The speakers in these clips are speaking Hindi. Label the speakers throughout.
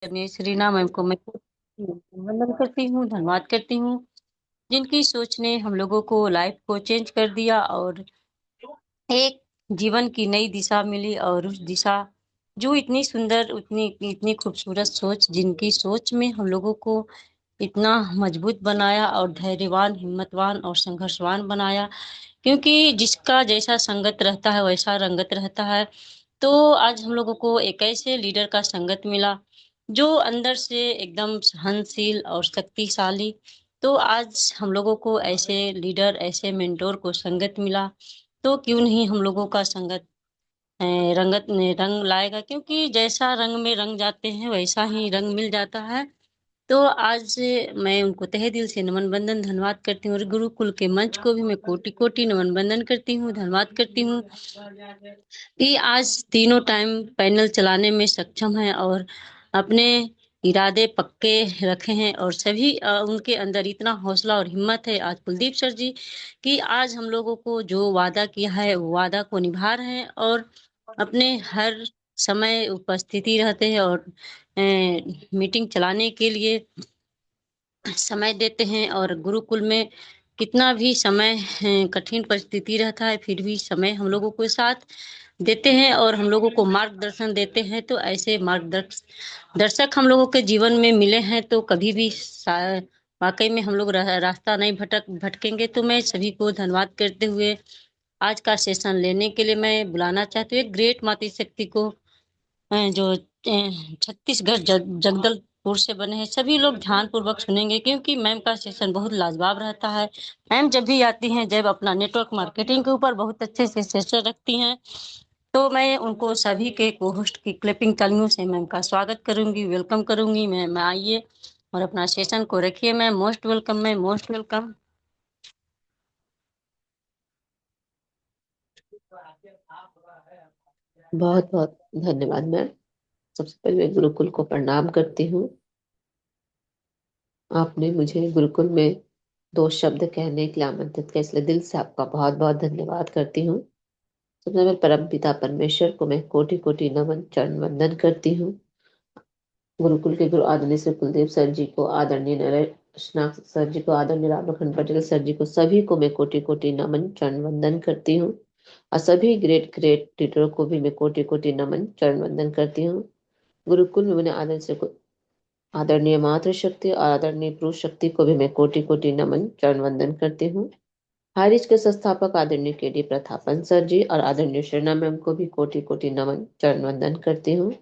Speaker 1: करनी श्रीना मैम को मैं वंदन करती हूँ, धन्यवाद करती हूँ, जिनकी सोच ने हम लोगों को लाइफ को चेंज कर दिया और एक जीवन की नई दिशा मिली। और उस दिशा जो इतनी सुंदर, उतनी इतनी खूबसूरत सोच, जिनकी सोच में हम लोगों को इतना मजबूत बनाया और धैर्यवान, हिम्मतवान और संघर्षवान बनाया। क्योंकि जिसका जैसा संगत रहता है वैसा रंगत रहता है। तो आज हम लोगों को एक ऐसे लीडर का संगत मिला जो अंदर से एकदम सहनशील और शक्तिशाली। तो आज हम लोगों को ऐसे लीडर, ऐसे मेंटोर को संगत मिला, तो क्यों नहीं हम लोगों का संगत रंगत में रंग लाएगा। क्योंकि जैसा रंग में रंग जाते हैं वैसा ही रंग मिल जाता है। तो आज मैं उनको तहे दिल से नमन बंदन धन्यवाद करती हूँ, और गुरुकुल के मंच को भी मैं कोटि कोटि नमन बंदन करती हूँ, धन्यवाद करती हूँ कि आज तीनों टाइम पैनल चलाने में सक्षम है और अपने इरादे पक्के रखे हैं। और सभी उनके अंदर इतना हौसला और हिम्मत है आज कुलदीप सर जी, कि आज हम लोगों को जो वादा किया है वो वादा को निभा रहे हैं और अपने हर समय उपस्थिति रहते हैं और मीटिंग चलाने के लिए समय देते हैं। और गुरुकुल में कितना भी समय कठिन परिस्थिति रहता है, फिर भी समय हम लोगों को साथ देते हैं और हम लोगों को मार्गदर्शन देते हैं। तो ऐसे मार्गदर्शक दर्शक हम लोगों के जीवन में मिले हैं तो कभी भी वाकई में हम लोग रास्ता नहीं भटकेंगे। तो मैं सभी को धन्यवाद करते हुए आज का सेशन लेने के लिए मैं बुलाना चाहती हूँ एक ग्रेट मातृ शक्ति को, जो छत्तीसगढ़ जगदलपुर से बने हैं। सभी लोग ध्यान पूर्वक सुनेंगे क्योंकि मैम का सेशन बहुत लाजवाब रहता है। मैम जब भी आती हैं, जब अपना नेटवर्क मार्केटिंग के ऊपर बहुत अच्छे से सेशन रखती हैं, तो मैं उनको सभी के को होस्ट की क्लिपिंग तालियों से मैम का स्वागत करूंगी, वेलकम करूंगी। मैम आइए और अपना सेशन को रखिए। Ma'am most welcome, ma'am most welcome.
Speaker 2: बहुत बहुत धन्यवाद मैम। सबसे पहले मैं गुरुकुल को प्रणाम करती हूँ। आपने मुझे गुरुकुल में दो शब्द कहने के लिए आमंत्रित किया, इसलिए दिल से आपका बहुत बहुत धन्यवाद करती हूँ। सबसे पहले परम पिता परमेश्वर को मैं कोटि कोटि नमन चरण वंदन करती हूँ। गुरुकुल के गुरु आदरणीय श्री कुलदीप सर जी को, आदरणीय नरेश सर जी को, आदरणीय रामखंड पटेल सर जी को, सभी को मैं कोटि कोटि नमन चरण वंदन करती हूँ। और सभी ग्रेट ग्रेट टीचरों को भी मैं कोटि कोटि नमन चरण वंदन करती हूँ। गुरुकुल में मैंने आदरणीय मातृशक्ति और आदरणीय पुरुष शक्ति को भी मैं कोटि कोटि नमन चरण वंदन करती हूँ। हारिज के संस्थापक आदरणीय के डी प्रतापन सर जी और आदरणीय शरणा मैम को भी कोटि कोटि नमन चरण वंदन करती हूँ।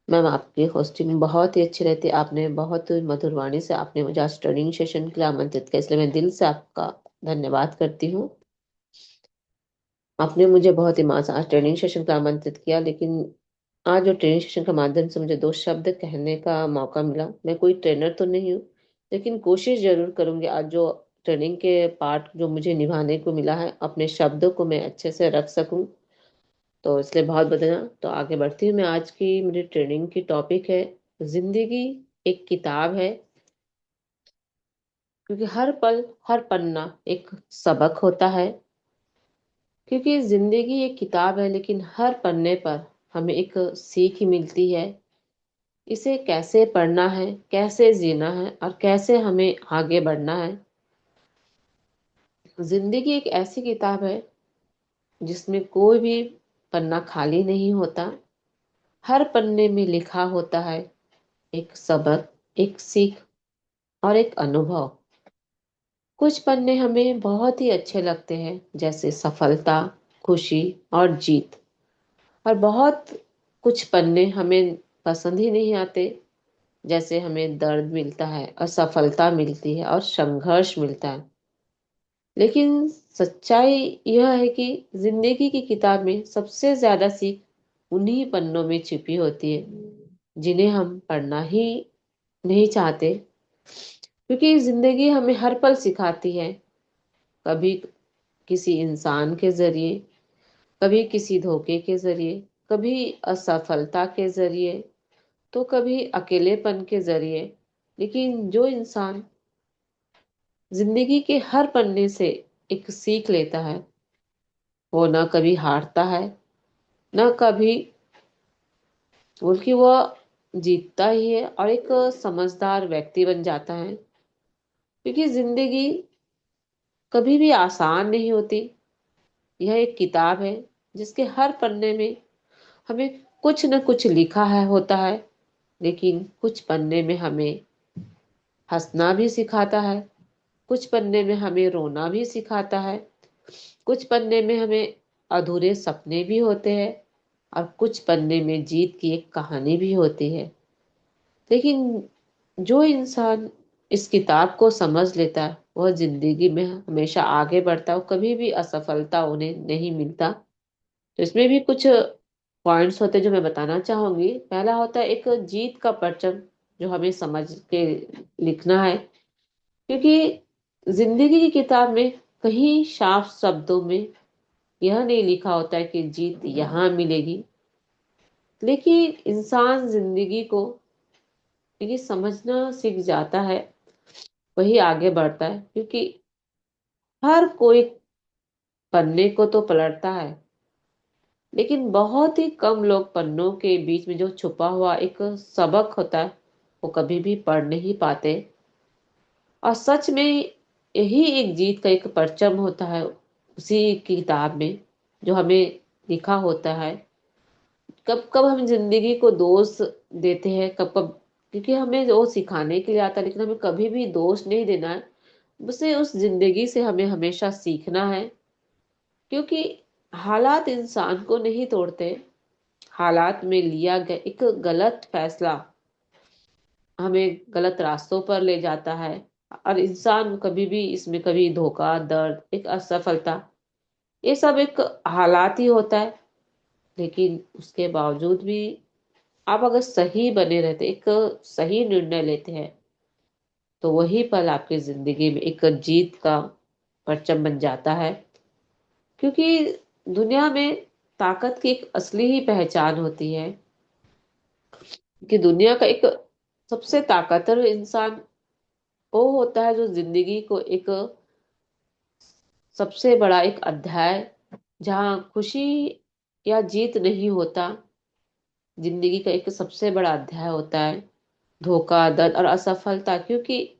Speaker 2: मैम आपकी होस्टिंग बहुत ही अच्छी रहती है। आपने बहुत मधुर वाणी से आपने मुझे आज ट्रेनिंग सेशन के लिए आमंत्रित किया, इसलिए मैं दिल से आपका धन्यवाद करती हूँ। आपने मुझे बहुत ही आज ट्रेनिंग सेशन का आमंत्रित किया, लेकिन आज जो ट्रेनिंग सेशन के माध्यम से मुझे दो शब्द कहने का मौका मिला। मैं कोई ट्रेनर तो नहीं हूँ, लेकिन कोशिश जरूर करूंगी आज जो ट्रेनिंग के पार्ट जो मुझे निभाने को मिला है, अपने शब्दों को मैं अच्छे से रख सकूं। तो इसलिए बहुत बदना। तो आगे बढ़ती हूँ मैं। आज की मेरी ट्रेनिंग की टॉपिक है जिंदगी एक किताब है, क्योंकि हर पल हर पन्ना एक सबक होता है। क्योंकि जिंदगी एक किताब है, लेकिन हर पन्ने पर हमें एक सीख ही मिलती है। इसे कैसे पढ़ना है, कैसे जीना है और कैसे हमें आगे बढ़ना है। जिंदगी एक ऐसी किताब है जिसमें कोई भी पन्ना खाली नहीं होता। हर पन्ने में लिखा होता है एक सबक, एक सीख और एक अनुभव। कुछ पन्ने हमें बहुत ही अच्छे लगते हैं, जैसे सफलता, खुशी और जीत। और बहुत कुछ पन्ने हमें पसंद ही नहीं आते, जैसे हमें दर्द मिलता है, असफलता मिलती है और संघर्ष मिलता है। लेकिन सच्चाई यह है कि जिंदगी की किताब में सबसे ज्यादा सीख उन्हीं पन्नों में छिपी होती है जिन्हें हम पढ़ना ही नहीं चाहते। क्योंकि जिंदगी हमें हर पल सिखाती है, कभी किसी इंसान के जरिए, कभी किसी धोखे के जरिए, कभी असफलता के जरिए, तो कभी अकेलेपन के जरिए। लेकिन जो इंसान जिंदगी के हर पन्ने से एक सीख लेता है, वो ना कभी हारता है, ना कभी, बल्कि वह जीतता ही है और एक समझदार व्यक्ति बन जाता है। क्योंकि जिंदगी कभी भी आसान नहीं होती। यह एक किताब है जिसके हर पन्ने में हमें कुछ न कुछ लिखा है होता है। लेकिन कुछ पन्ने में हमें हंसना भी सिखाता है, कुछ पन्ने में हमें रोना भी सिखाता है, कुछ पन्ने में हमें अधूरे सपने भी होते हैं, और कुछ पन्ने में जीत की एक कहानी भी होती है। लेकिन जो इंसान इस किताब को समझ लेता है वह जिंदगी में हमेशा आगे बढ़ता है, वो कभी भी असफलता उन्हें नहीं मिलता। तो इसमें भी कुछ पॉइंट्स होते हैं जो मैं बताना चाहूंगी। पहला होता है एक जीत का परचम, जो हमें समझ के लिखना है। क्योंकि जिंदगी की किताब में कहीं साफ शब्दों में यह नहीं लिखा होता है कि जीत यहाँ मिलेगी। लेकिन इंसान जिंदगी को ये समझना सीख जाता है, वही आगे बढ़ता है। क्योंकि हर कोई पन्ने को तो पलटता है, लेकिन बहुत ही कम लोग पन्नों के बीच में जो छुपा हुआ एक सबक होता है वो कभी भी पढ़ नहीं पाते। और सच में यही एक जीत का एक परचम होता है उसी किताब में, जो हमें लिखा होता है। कब कब हम जिंदगी को दोष देते हैं, कब कब, क्योंकि हमें वो सिखाने के लिए आता है, लेकिन हमें कभी भी दोष नहीं देना है। उसे उस जिंदगी से हमें हमेशा सीखना है। क्योंकि हालात इंसान को नहीं तोड़ते, हालात में लिया गया एक गलत फैसला हमें गलत रास्तों पर ले जाता है। और इंसान कभी भी इसमें कभी धोखा, दर्द, एक असफलता, ये सब एक हालात ही होता है। लेकिन उसके बावजूद भी आप अगर सही बने रहते, एक सही निर्णय लेते हैं, तो वही पल आपकी जिंदगी में एक जीत का परचम बन जाता है। क्योंकि दुनिया में ताकत की एक असली ही पहचान होती है कि दुनिया का एक सबसे ताकतवर इंसान वो होता है जो जिंदगी को एक सबसे बड़ा एक अध्याय, जहाँ खुशी या जीत नहीं होता, जिंदगी का एक सबसे बड़ा अध्याय होता है धोखा, दर्द और असफलता। क्योंकि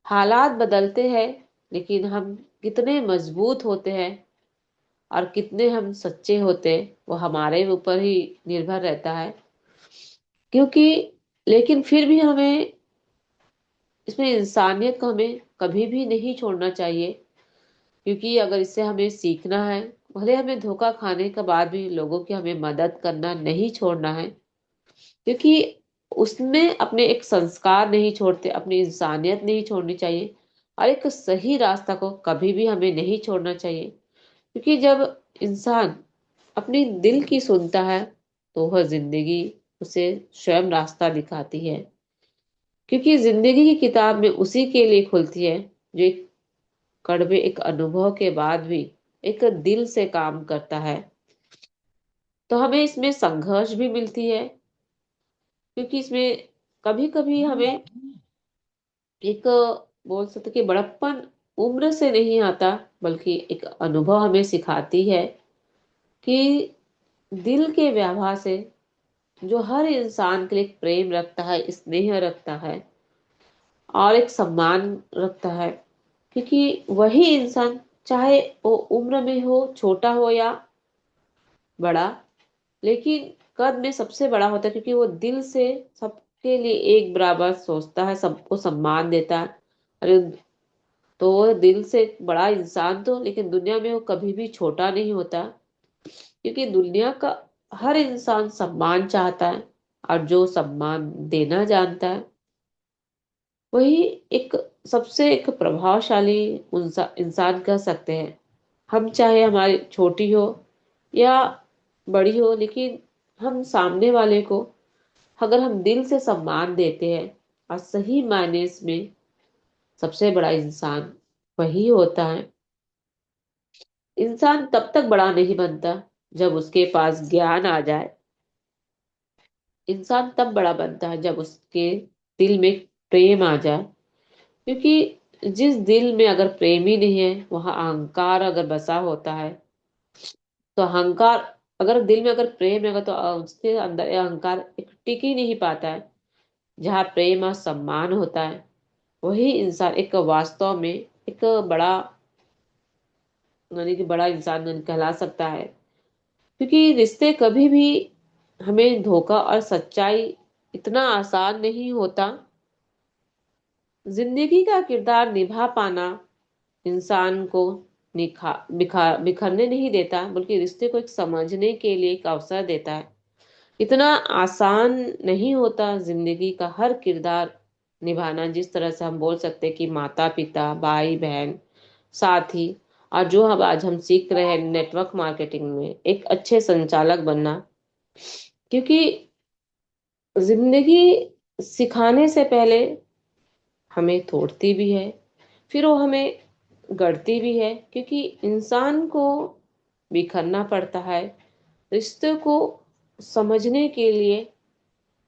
Speaker 2: हालात बदलते हैं, लेकिन हम कितने मजबूत होते हैं और कितने हम सच्चे होते हैं वो हमारे ऊपर ही निर्भर रहता है। क्योंकि लेकिन फिर भी हमें इसमें इंसानियत को हमें कभी भी नहीं छोड़ना चाहिए। क्योंकि अगर इससे हमें सीखना है, भले हमें धोखा खाने के बाद भी लोगों की हमें मदद करना नहीं छोड़ना है। क्योंकि उसमें अपने एक संस्कार नहीं छोड़ते, अपनी इंसानियत नहीं छोड़नी चाहिए, और एक सही रास्ता को कभी भी हमें नहीं छोड़ना चाहिए। क्योंकि जब इंसान अपनी दिल की सुनता है तो वह जिंदगी उसे स्वयं रास्ता दिखाती है। क्योंकि जिंदगी की किताब में उसी के लिए खुलती है जो एक कड़वे एक अनुभव के बाद भी एक दिल से काम करता है। तो हमें इसमें संघर्ष भी मिलती है। क्योंकि इसमें कभी कभी हमें एक बोल सकते कि बड़प्पन उम्र से नहीं आता, बल्कि एक अनुभव हमें सिखाती है कि दिल के व्यवहार से जो हर इंसान के लिए एक प्रेम रखता है, स्नेह रखता है और एक सम्मान रखता है। क्योंकि वही इंसान, चाहे वो उम्र में हो, छोटा हो या बड़ा, लेकिन कद में सबसे बड़ा होता है। क्योंकि वो दिल से सबके लिए एक बराबर सोचता है, सबको सम्मान देता है। अरे, तो वो दिल से एक बड़ा इंसान तो, लेकिन दुनिया में वो कभी भी छोटा नहीं होता। क्योंकि दुनिया का हर इंसान सम्मान चाहता है, और जो सम्मान देना जानता है वही एक सबसे एक प्रभावशाली इंसान कह सकते हैं। हम चाहे हमारी छोटी हो या बड़ी हो, लेकिन हम सामने वाले को अगर हम दिल से सम्मान देते हैं, और सही मायने में सबसे बड़ा इंसान वही होता है। इंसान तब तक बड़ा नहीं बनता जब उसके पास ज्ञान आ जाए। इंसान तब बड़ा बनता है जब उसके दिल में प्रेम आ जाए। क्योंकि जिस दिल में अगर प्रेम ही नहीं है, वहां अहंकार अगर बसा होता है, तो अहंकार अगर दिल में अगर प्रेम है तो उसके अंदर ये अहंकार एक टिक ही नहीं पाता है। जहाँ प्रेम और सम्मान होता है, वही इंसान एक वास्तव में एक बड़ा, यानी कि बड़ा इंसान कहला सकता है। क्योंकि रिश्ते कभी भी हमें धोखा और सच्चाई इतना आसान नहीं होता। जिंदगी का किरदार निभा पाना इंसान को बिखरने नहीं देता, बल्कि रिश्ते को एक समझने के लिए एक अवसर देता है। इतना आसान नहीं होता जिंदगी का हर किरदार निभाना। जिस तरह से हम बोल सकते हैं कि माता पिता, भाई बहन, साथी, और जो अब आज हम सीख रहे हैं नेटवर्क मार्केटिंग में एक अच्छे संचालक बनना। क्योंकि जिंदगी सिखाने से पहले हमें तोड़ती भी है, फिर वो हमें गढ़ती भी है। क्योंकि इंसान को बिखरना पड़ता है रिश्ते को समझने के लिए।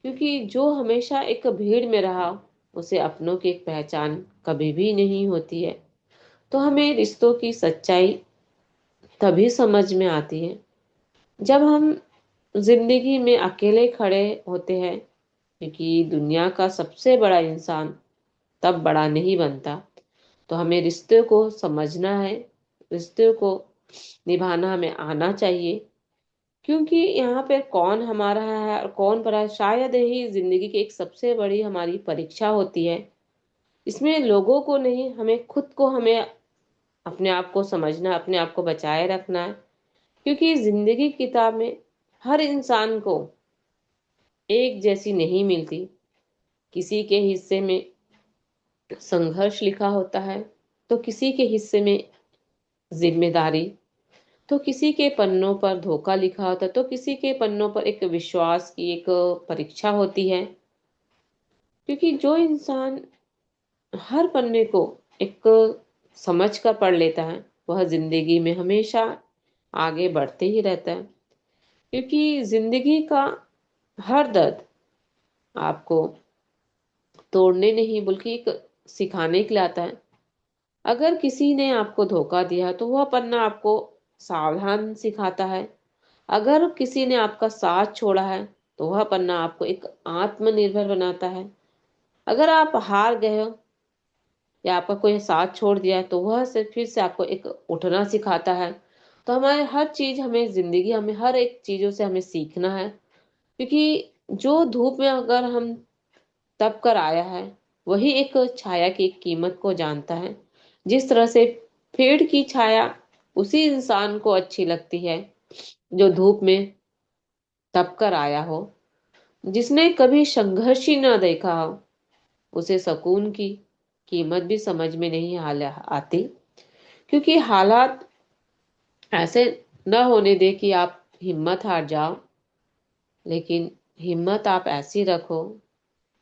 Speaker 2: क्योंकि जो हमेशा एक भीड़ में रहा, उसे अपनों की एक पहचान कभी भी नहीं होती है। तो हमें रिश्तों की सच्चाई तभी समझ में आती है जब हम जिंदगी में अकेले खड़े होते हैं। क्योंकि दुनिया का सबसे बड़ा इंसान तब बड़ा नहीं बनता। तो हमें रिश्ते को समझना है, रिश्ते को निभाना हमें आना चाहिए। क्योंकि यहाँ पे कौन हमारा है और कौन परा है, शायद यही जिंदगी की एक सबसे बड़ी हमारी परीक्षा होती है। इसमें लोगों को नहीं, हमें खुद को, हमें अपने आप को समझना, अपने आप को बचाए रखना है। क्योंकि जिंदगी की किताब में हर इंसान को एक जैसी नहीं मिलती। किसी के हिस्से में संघर्ष लिखा होता है, तो किसी के हिस्से में जिम्मेदारी, तो किसी के पन्नों पर धोखा लिखा होता है, तो किसी के पन्नों पर एक विश्वास की एक परीक्षा होती है। क्योंकि जो इंसान हर पन्ने को एक समझ कर पढ़ लेता है, वह जिंदगी में हमेशा आगे बढ़ते ही रहता है। क्योंकि जिंदगी का हर दर्द आपको तोड़ने नहीं बल्कि एक सिखाने के लिए आता है। अगर किसी ने आपको धोखा दिया तो वह पन्ना आपको सावधान सिखाता है। अगर किसी ने आपका साथ छोड़ा है तो वह पन्ना आपको एक आत्मनिर्भर बनाता है। अगर आप हार गए हो या आपका कोई साथ छोड़ दिया है तो वह से फिर से आपको एक उठना सिखाता है। तो हमारे हर चीज, हमें जिंदगी, हमें हर एक चीजों से हमें सीखना है। क्योंकि जो धूप में अगर हम तप कर आया है, वही एक छाया की कीमत को जानता है। जिस तरह से पेड़ की छाया उसी इंसान को अच्छी लगती है जो धूप में तप कर आया हो। जिसने कभी संघर्ष ही ना देखा हो, उसे सुकून की कीमत भी समझ में नहीं आती। क्योंकि हालात ऐसे न होने दे कि आप हिम्मत हार जाओ, लेकिन हिम्मत आप ऐसी रखो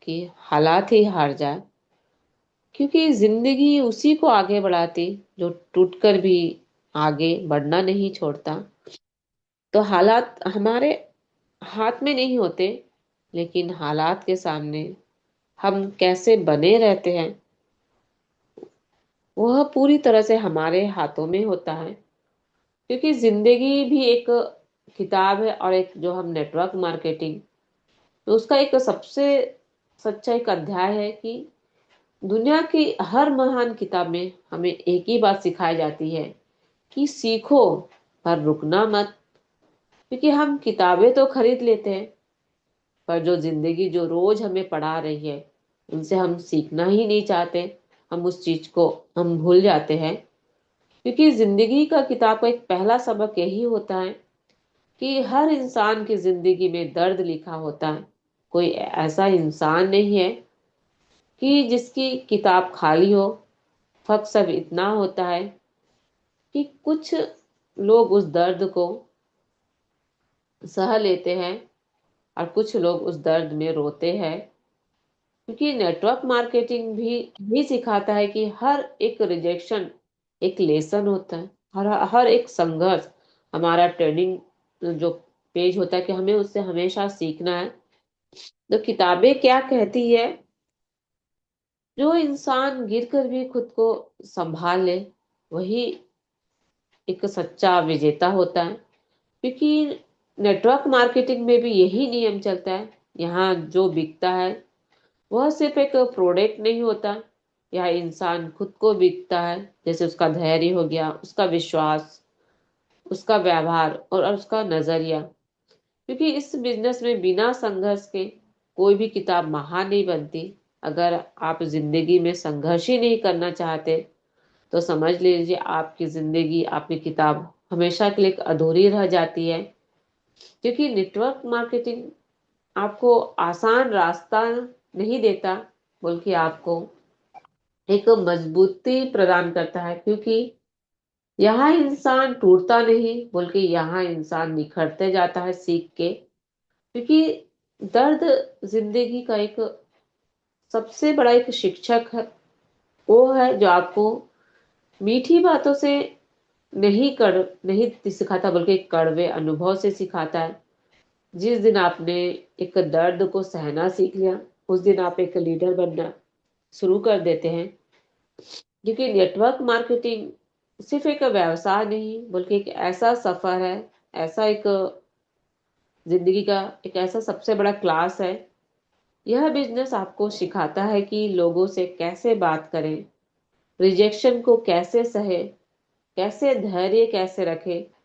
Speaker 2: कि हालात ही हार जाए। क्योंकि जिंदगी उसी को आगे बढ़ाती जो टूटकर भी आगे बढ़ना नहीं छोड़ता। तो हालात हमारे हाथ में नहीं होते, लेकिन हालात के सामने हम कैसे बने रहते हैं, वह पूरी तरह से हमारे हाथों में होता है। क्योंकि जिंदगी भी एक किताब है, और एक जो हम नेटवर्क मार्केटिंग, तो उसका एक सबसे सच्चा एक अध्याय है कि दुनिया की हर महान किताब में हमें एक ही बात सिखाई जाती है कि सीखो पर रुकना मत। क्योंकि हम किताबें तो खरीद लेते हैं, पर जो जिंदगी जो रोज हमें पढ़ा रही है, उनसे हम सीखना ही नहीं चाहते। हम उस चीज को हम भूल जाते हैं। क्योंकि जिंदगी का किताब का एक पहला सबक यही होता है कि हर इंसान की जिंदगी में दर्द लिखा होता है। कोई ऐसा इंसान नहीं है कि जिसकी किताब खाली हो। फर्क सब इतना होता है कि कुछ लोग उस दर्द को सह लेते हैं और कुछ लोग उस दर्द में रोते हैं। क्योंकि नेटवर्क मार्केटिंग भी यही सिखाता है कि हर एक रिजेक्शन एक लेसन होता है। हर एक संघर्ष हमारा ट्रेनिंग जो पेज होता है कि हमें उससे हमेशा सीखना है। तो किताबें क्या कहती है, जो इंसान गिर कर भी खुद को संभाल ले, वही एक सच्चा विजेता होता है। क्योंकि नेटवर्क मार्केटिंग में भी यही नियम चलता है। यहाँ जो बिकता है वह सिर्फ एक प्रोडक्ट नहीं होता, यह इंसान खुद को बिकता है। जैसे उसका धैर्य हो गया, उसका विश्वास, उसका व्यवहार और उसका नजरिया। क्योंकि इस बिजनेस में बिना संघर्ष के कोई भी किताब महान नहीं बनती। अगर आप जिंदगी में संघर्ष ही नहीं करना चाहते तो समझ लीजिए आपकी जिंदगी, आपकी किताब हमेशा के लिए एक अधूरी रह जाती है। क्योंकि नेटवर्क मार्केटिंग आपको आसान रास्ता नहीं देता, बल्कि आपको एक मजबूती प्रदान करता है। क्योंकि यहाँ इंसान टूटता नहीं, बल्कि यहाँ इंसान निखरते जाता है सीख के। क्योंकि दर्द जिंदगी का एक सबसे बड़ा एक शिक्षक है। वो है जो आपको मीठी बातों से नहीं सिखाता, बल्कि कड़वे अनुभव से सिखाता है। जिस दिन आपने एक दर्द को सहना सीख लिया, उस दिन आप एक लीडर बनना शुरू कर देते हैं। क्योंकि नेटवर्क मार्केटिंग सिर्फ एक व्यवसाय नहीं, बल्कि एक ऐसा सफर है, ऐसा एक जिंदगी का एक ऐसा सबसे बड़ा क्लास है। यह बिजनेस आपको सिखाता है कि लोगों से कैसे बात करें, रिजेक्शन को कैसे सहे, कैसे धैर्य कैसे रखें,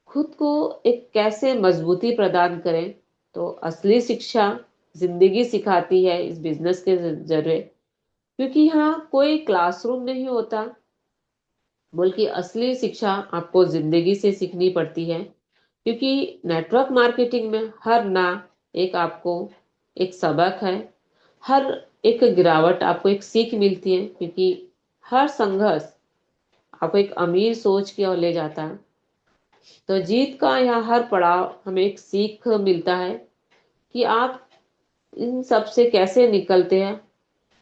Speaker 2: खुद को एक कैसे मजबूती प्रदान करें। तो असली शिक्षा जिंदगी सिखाती है इस बिजनेस के जरिए। क्योंकि यहाँ कोई क्लासरूम नहीं होता, बल्कि असली शिक्षा आपको जिंदगी से सीखनी पड़ती है। क्योंकि नेटवर्क मार्केटिंग में हर ना एक आपको एक सबक है, हर एक गिरावट आपको एक सीख मिलती है। क्योंकि हर संघर्ष आपको एक अमीर सोच की ओर ले जाता है। तो जीत का यह हर पड़ाव हमें एक सीख मिलता है कि आप इन सब से कैसे निकलते हैं।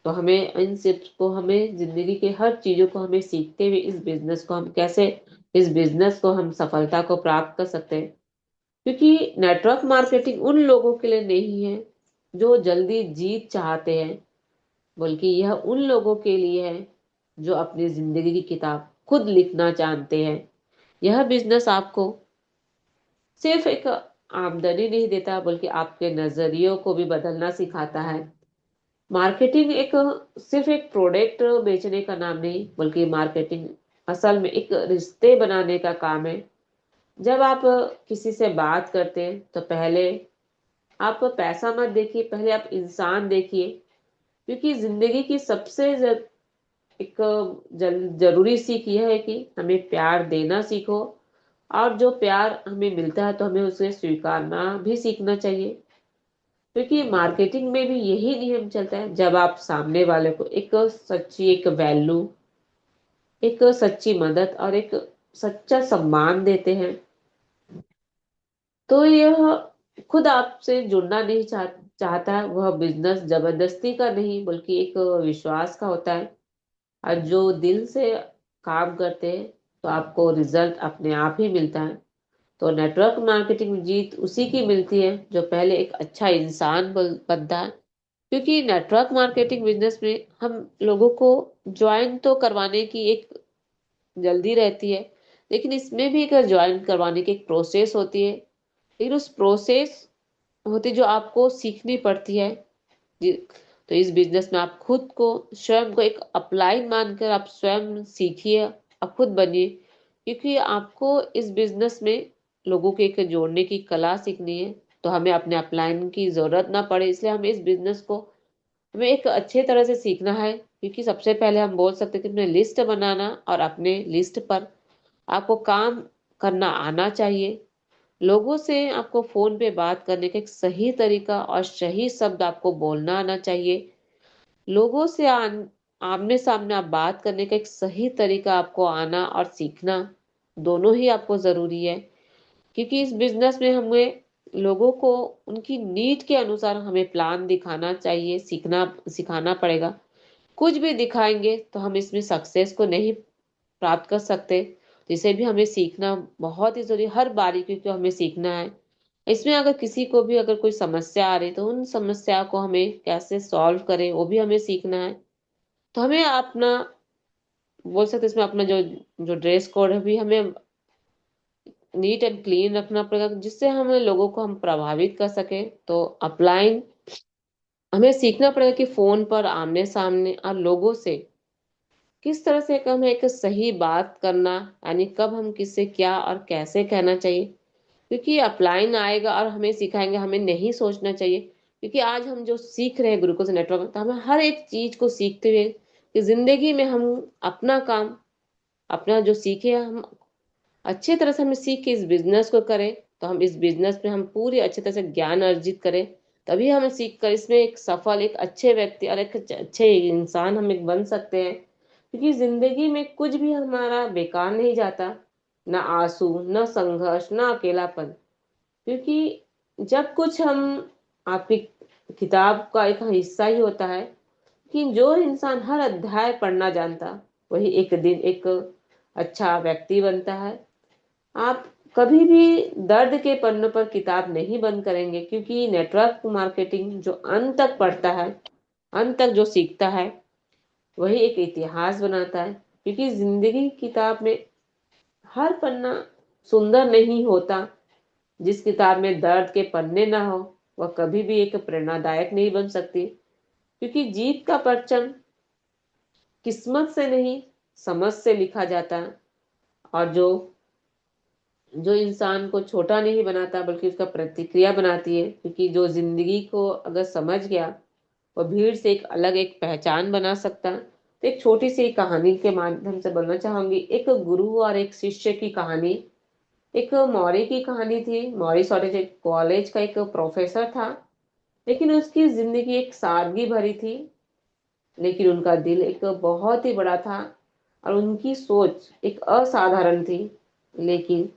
Speaker 2: तो हमें इन सब को, हमें जिंदगी के हर चीजों को हमें सीखते हुए इस बिजनेस को हम सफलता को प्राप्त कर सकते हैं। क्योंकि नेटवर्क मार्केटिंग उन लोगों के लिए नहीं है जो जल्दी जीत चाहते हैं, बल्कि यह उन लोगों के लिए है जो अपनी जिंदगी की किताब खुद लिखना जानते हैं। यह बिजनेस आपको सिर्फ एक आमदनी नहीं देता, बल्कि आपके नजरियों को भी बदलना सिखाता है। मार्केटिंग एक सिर्फ एक प्रोडक्ट बेचने का नाम नहीं, बल्कि मार्केटिंग असल में एक रिश्ते बनाने का काम है। जब आप किसी से बात करते हैं तो पहले आप पैसा मत देखिए, पहले आप इंसान देखिए। क्योंकि जिंदगी की एक जरूरी सीख यह है कि हमें प्यार देना सीखो, और जो प्यार हमें मिलता है तो हमें उसे स्वीकारना भी सीखना चाहिए। क्योंकि मार्केटिंग में भी यही नियम चलता है। जब आप सामने वाले को एक सच्ची एक वैल्यू, एक सच्ची मदद और एक सच्चा सम्मान देते हैं, तो यह खुद आपसे जुड़ना नहीं चाहता है। वह बिजनेस जबरदस्ती का नहीं, बल्कि एक विश्वास का होता है। और जो दिल से काम करते हैं तो आपको रिजल्ट अपने आप ही मिलता है। तो नेटवर्क मार्केटिंग में जीत उसी की मिलती है जो पहले एक अच्छा इंसान बनता है। क्योंकि नेटवर्क मार्केटिंग बिजनेस में हम लोगों को ज्वाइन तो करवाने की एक जल्दी रहती है, लेकिन इसमें भी एक ज्वाइन करवाने की एक प्रोसेस होती है। लेकिन उस प्रोसेस होती जो आपको सीखनी पड़ती है। जी- तो इस बिजनेस में आप खुद को, स्वयं को एक अपलाइन मानकर आप स्वयं सीखिए, आप खुद बनिए। क्योंकि आपको इस बिजनेस में लोगों के एक जोड़ने की कला सीखनी है। तो हमें अपने अपलाइन की जरूरत ना पड़े, इसलिए हमें इस बिजनेस को हमें एक अच्छे तरह से सीखना है। क्योंकि सबसे पहले हम बोल सकते हैं कि अपने लिस्ट बनाना, और अपने लिस्ट पर आपको काम करना आना चाहिए। लोगों से आपको फोन पे बात करने का एक सही तरीका और सही शब्द आपको बोलना आना चाहिए। लोगों से आमने सामने आप बात करने का एक सही तरीका आपको आना और सीखना, दोनों ही आपको जरूरी है। क्योंकि इस बिजनेस में हमें लोगों को उनकी नीड के अनुसार हमें प्लान दिखाना चाहिए, सीखना सिखाना पड़ेगा। कुछ भी दिखाएंगे तो हम इसमें सक्सेस को नहीं प्राप्त कर सकते। तो इसे भी हमें सीखना बहुत ही जरूरी, हर बारीकी को हमें सीखना है। इसमें अगर किसी को भी अगर कोई समस्या आ रही तो उन समस्या को हमें कैसे सॉल्व करें वो भी हमें सीखना है। तो हमें अपना बोल सकते हैं इसमें अपना जो जो ड्रेस कोड है भी हमें नीट एंड क्लीन रखना पड़ेगा, जिससे हमें लोगों को हम प्रभावित कर सके। तो अपलाइन हमें सीखना पड़ेगा कि फोन पर आमने सामने और लोगों से किस तरह से हमें एक सही बात करना, यानी कब हम किससे क्या और कैसे कहना चाहिए। क्योंकि अपलाइन आएगा और हमें सिखाएंगे, हमें नहीं सोचना चाहिए। क्योंकि आज हम जो सीख रहे हैं गुरुकुल नेटवर्क में, तो हमें हर एक चीज को सीखते हुए कि जिंदगी में हम अपना काम, अपना जो सीखे हम अच्छे तरह से हमें सीख के इस बिजनेस को करें। तो हम इस बिजनेस में हम पूरी अच्छे तरह से ज्ञान अर्जित करें, तभी हम सीख कर इसमें एक सफल, एक अच्छे व्यक्ति और एक अच्छे इंसान हम एक बन सकते हैं। क्योंकि जिंदगी में कुछ भी हमारा बेकार नहीं जाता, ना आंसू, ना संघर्ष, ना अकेलापन। क्योंकि जब कुछ हम, आपकी किताब का एक हिस्सा ही होता है कि जो इंसान हर अध्याय पढ़ना जानता, वही एक दिन एक अच्छा व्यक्ति बनता है। आप कभी भी दर्द के पन्नों पर किताब नहीं बंद करेंगे, क्योंकि नेटवर्क मार्केटिंग जो अंत तक पढ़ता है, अंत तक जो सीखता है, वही एक इतिहास बनाता है। क्योंकि जिंदगी की किताब में हर पन्ना सुंदर नहीं होता। जिस किताब में दर्द के पन्ने ना हो, वह कभी भी एक प्रेरणादायक नहीं बन सकती। क्योंकि जीत का परचम किस्मत से नहीं, समझ से लिखा जाता है। और जो जो इंसान को छोटा नहीं बनाता, बल्कि उसका प्रतिक्रिया बनाती है। क्योंकि जो जिंदगी को अगर समझ गया, वह भीड़ से एक अलग एक पहचान बना सकता है। तो एक छोटी सी कहानी के माध्यम से बोलना चाहूंगी, एक गुरु और एक शिष्य की कहानी। एक मौरी की कहानी थी। मौरी सॉरी एक कॉलेज का एक प्रोफेसर था, लेकिन उसकी जिंदगी एक सादगी भरी थी। लेकिन उनका दिल एक बहुत ही बड़ा था, और उनकी सोच एक असाधारण थी। लेकिन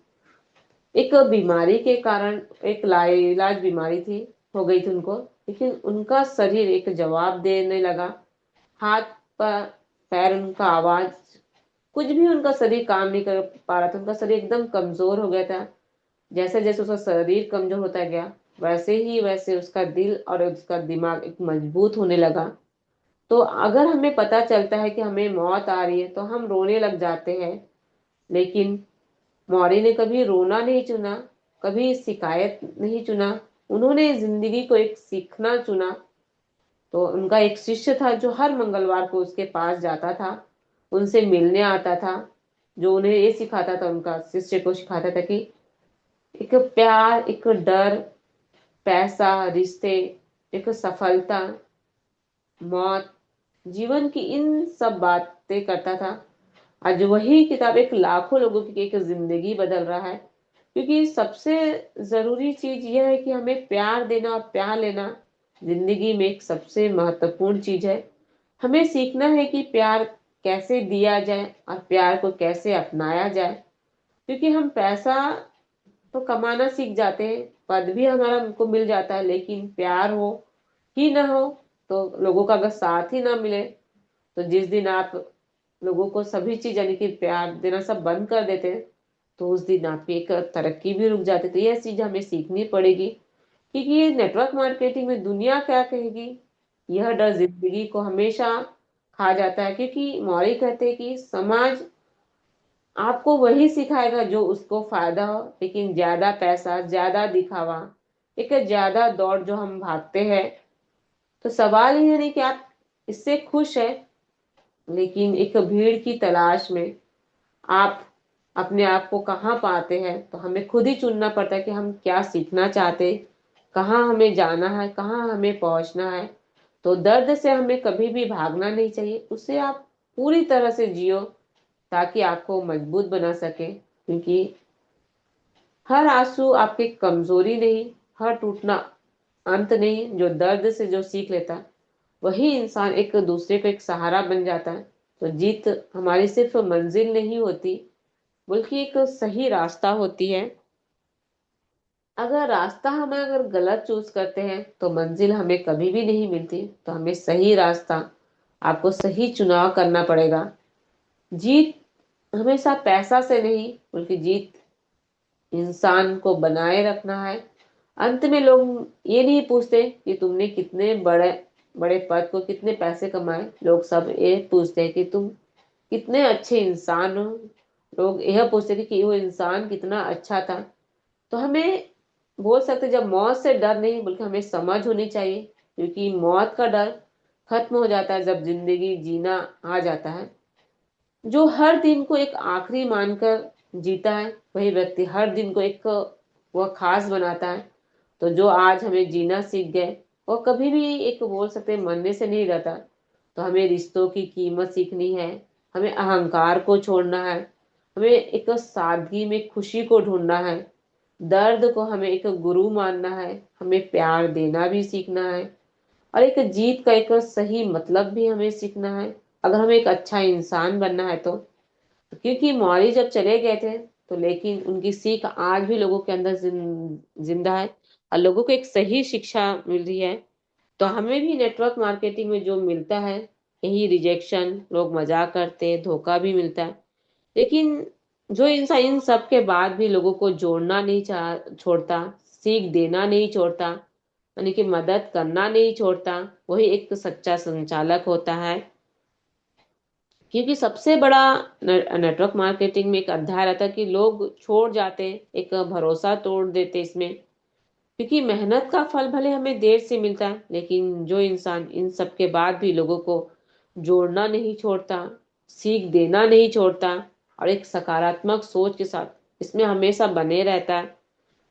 Speaker 2: एक बीमारी के कारण, एक लाइलाज बीमारी थी, हो गई थी उनको। लेकिन उनका शरीर एक जवाब देने लगा। हाथ पर पैर, उनका आवाज, कुछ भी उनका शरीर काम नहीं कर पा रहा था। उनका शरीर एकदम कमजोर हो गया था। जैसे जैसे उसका शरीर कमजोर होता गया, वैसे ही वैसे उसका दिल और उसका दिमाग एक मजबूत होने लगा। तो अगर हमें पता चलता है कि हमें मौत आ रही है, तो हम रोने लग जाते हैं। लेकिन मौरी ने कभी रोना नहीं चुना, कभी शिकायत नहीं चुना। उन्होंने जिंदगी को एक सीखना चुना। तो उनका एक शिष्य था जो हर मंगलवार को उसके पास जाता था, उनसे मिलने आता था। जो उन्हें ये सिखाता था, उनका शिष्य को सिखाता था कि एक प्यार, एक डर, पैसा, रिश्ते, एक सफलता, मौत, जीवन की इन सब बातें करता था। आज वही किताब एक लाखों लोगों की एक जिंदगी बदल रहा है। क्योंकि सबसे जरूरी चीज यह है कि हमें प्यार देना और प्यार लेना जिंदगी में एक सबसे महत्वपूर्ण चीज है। हमें सीखना है कि प्यार कैसे दिया जाए और प्यार को कैसे अपनाया जाए। क्योंकि हम पैसा तो कमाना सीख जाते हैं, पद भी हमारा हमको मिल जाता है, लेकिन प्यार हो ही ना हो, तो लोगों का अगर साथ ही ना मिले, तो जिस दिन आप लोगों को सभी चीज यानी कि प्यार देना सब बंद कर देते हैं, तो उस दिन आपकी एक तरक्की भी रुक जाती है। तो यह चीज हमें सीखनी पड़ेगी। क्योंकि ये नेटवर्क मार्केटिंग में दुनिया क्या कहेगी, यह डर जिंदगी को हमेशा खा जाता है। क्योंकि मौरी कहते हैं कि समाज आपको वही सिखाएगा जो उसको फायदा हो। लेकिन ज्यादा पैसा, ज्यादा दिखावा, एक ज्यादा दौड़ जो हम भागते हैं, तो सवाल ये नहीं कि आप इससे खुश है, लेकिन एक भीड़ की तलाश में आप अपने आप को कहाँ पाते हैं। तो हमें खुद ही चुनना पड़ता है कि हम क्या सीखना चाहते हैं, कहाँ हमें जाना है, कहाँ हमें पहुंचना है। तो दर्द से हमें कभी भी भागना नहीं चाहिए, उसे आप पूरी तरह से जियो, ताकि आपको मजबूत बना सके। क्योंकि हर आंसू आपकी कमजोरी नहीं, हर टूटना अंत नहीं। जो दर्द से जो सीख लेता है, वही इंसान एक दूसरे को एक सहारा बन जाता है। तो जीत हमारी सिर्फ मंजिल नहीं होती, बल्कि एक सही रास्ता होती है। अगर रास्ता हमें अगर गलत चूज करते हैं, तो मंजिल हमें कभी भी नहीं मिलती। तो हमें सही रास्ता, आपको सही चुनाव करना पड़ेगा। जीत हमेशा पैसा से नहीं, बल्कि जीत इंसान को बनाए रखना है। अंत में लोग ये नहीं पूछते कि तुमने कितने बड़े बड़े पद को, कितने पैसे कमाए। लोग सब ये पूछते हैं कि तुम कितने अच्छे इंसान हो, लोग यह पूछते थे कि वो इंसान कितना अच्छा था। तो हमें बोल सकते जब मौत से डर नहीं बल्कि हमें समझ होनी चाहिए, क्योंकि मौत का डर खत्म हो जाता है जब जिंदगी जीना आ जाता है। जो हर दिन को एक आखिरी मानकर जीता है वही व्यक्ति हर दिन को एक वह खास बनाता है। तो जो आज हमें जीना सीख गए वो कभी भी एक बोल सकते हैं मरने से नहीं रहता। तो हमें रिश्तों की कीमत सीखनी है, हमें अहंकार को छोड़ना है, हमें एक सादगी में खुशी को ढूंढना है, दर्द को हमें एक गुरु मानना है, हमें प्यार देना भी सीखना है, और एक जीत का एक सही मतलब भी हमें सीखना है अगर हमें एक अच्छा इंसान बनना है तो। क्योंकि मौर्य जब चले गए थे तो लेकिन उनकी सीख आज भी लोगों के अंदर जिंदा है और लोगों को एक सही शिक्षा मिल रही है। तो हमें भी नेटवर्क मार्केटिंग में जो मिलता है यही रिजेक्शन, लोग मजाक करते हैं, धोखा भी मिलता है, लेकिन जो इंसान इन सब के बाद भी लोगों को जोड़ना नहीं छोड़ता, सीख देना नहीं छोड़ता, यानी कि मदद करना नहीं छोड़ता, वही एक सच्चा संचालक होता है। क्योंकि सबसे बड़ा नेटवर्क मार्केटिंग में एक अध्याय रहता है कि लोग छोड़ जाते हैं, एक भरोसा तोड़ देते इसमें। क्योंकि मेहनत का फल भले हमें देर से मिलता है, लेकिन जो इंसान इन सब के बाद भी लोगों को जोड़ना नहीं छोड़ता, सीख देना नहीं छोड़ता और एक सकारात्मक सोच के साथ इसमें हमेशा बने रहता है,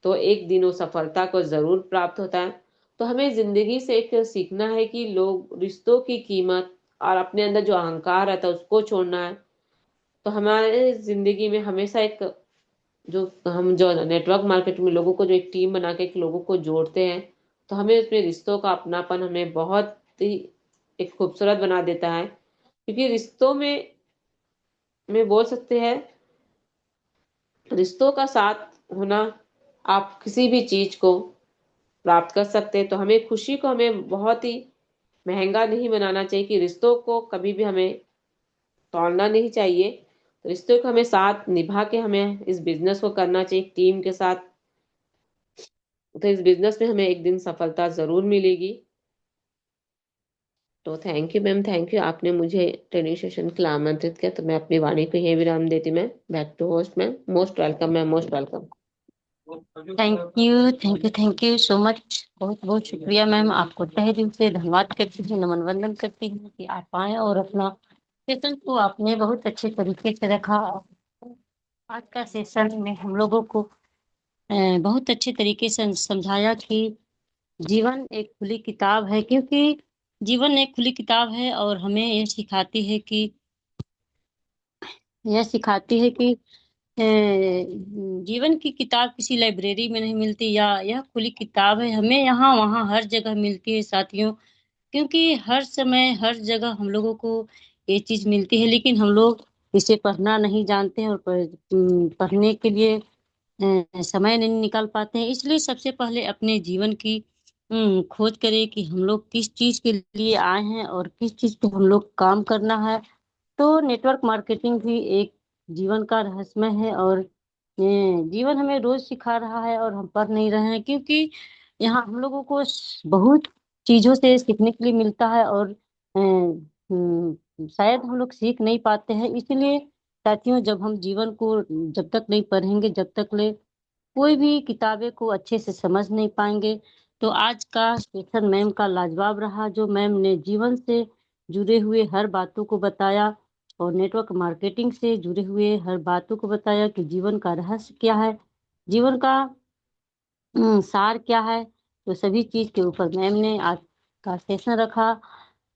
Speaker 2: तो एक दिन वो सफलता को जरूर प्राप्त होता है। तो हमें जिंदगी से एक सीखना है कि लोग रिश्तों की कीमत और अपने अंदर जो अहंकार रहता है उसको छोड़ना है। तो हमारे जिंदगी में हमेशा एक जो हम जो नेटवर्क मार्केट में लोगों को जो एक टीम बना के एक लोगों को जोड़ते हैं, तो हमें उसमें रिश्तों का अपनापन हमें बहुत ही एक खूबसूरत बना देता है। क्योंकि रिश्तों में बोल सकते हैं रिश्तों का साथ होना, आप किसी भी चीज को प्राप्त कर सकते हैं। तो हमें खुशी को हमें बहुत ही महंगा नहीं बनाना चाहिए, कि रिश्तों को कभी भी हमें तोड़ना नहीं चाहिए। तो रिश्तों को हमें साथ निभा के हमें इस बिजनेस को करना चाहिए टीम के साथ। तो इस बिजनेस में हमें एक दिन सफलता जरूर मिलेगी। तो thank you ma'am, thank you, आपने मुझे ट्रेनिंग सेशन के लिए आमंत्रित किया। तो मैं अपनी वाणी को यही विराम देती, मैं back to host ma'am. Most welcome ma'am, most welcome.
Speaker 1: Thank you so much. बहुत बहुत शुक्रिया मैम, आपको तहे दिल से धन्यवाद करती हूँ, नमन वंदन करती हूँ कि आप आए और अपना सेशन को आपने बहुत अच्छे तरीके से रखा। आज का सेशन में हम लोगों को बहुत अच्छे तरीके से समझाया कि जीवन एक खुली किताब है, क्योंकि जीवन एक खुली किताब है और हमें यह सिखाती है कि जीवन की किताब किसी लाइब्रेरी में नहीं मिलती, या यह खुली किताब है हमें यहाँ वहाँ हर जगह मिलती है साथियों। क्योंकि हर समय हर जगह हम लोगों को ये चीज मिलती है, लेकिन हम लोग इसे पढ़ना नहीं जानते हैं और पढ़ने के लिए समय नहीं निकाल पाते हैं। इसलिए सबसे पहले अपने जीवन की खोज करें कि हम लोग किस चीज के लिए आए हैं और किस चीज पे हम लोग काम करना है। तो नेटवर्क मार्केटिंग भी एक जीवन का रहस्यमय है, और जीवन हमें रोज सिखा रहा है और हम पढ़ नहीं रहे हैं, क्योंकि यहाँ हम लोगों को बहुत चीजों से सीखने के लिए मिलता है, और शायद हम लोग सीख नहीं पाते हैं। इसलिए साथियों, जब हम जीवन को जब तक नहीं पढ़ेंगे, जब तक ले कोई भी किताबें को अच्छे से समझ नहीं पाएंगे। तो आज का सेशन मैम का लाजवाब रहा, जो मैम ने जीवन से जुड़े हुए हर बातों को बताया और नेटवर्क मार्केटिंग से जुड़े हुए हर बातों को बताया कि जीवन का रहस्य क्या है, जीवन का सार क्या है। तो सभी चीज के ऊपर मैम ने आज का सेशन रखा।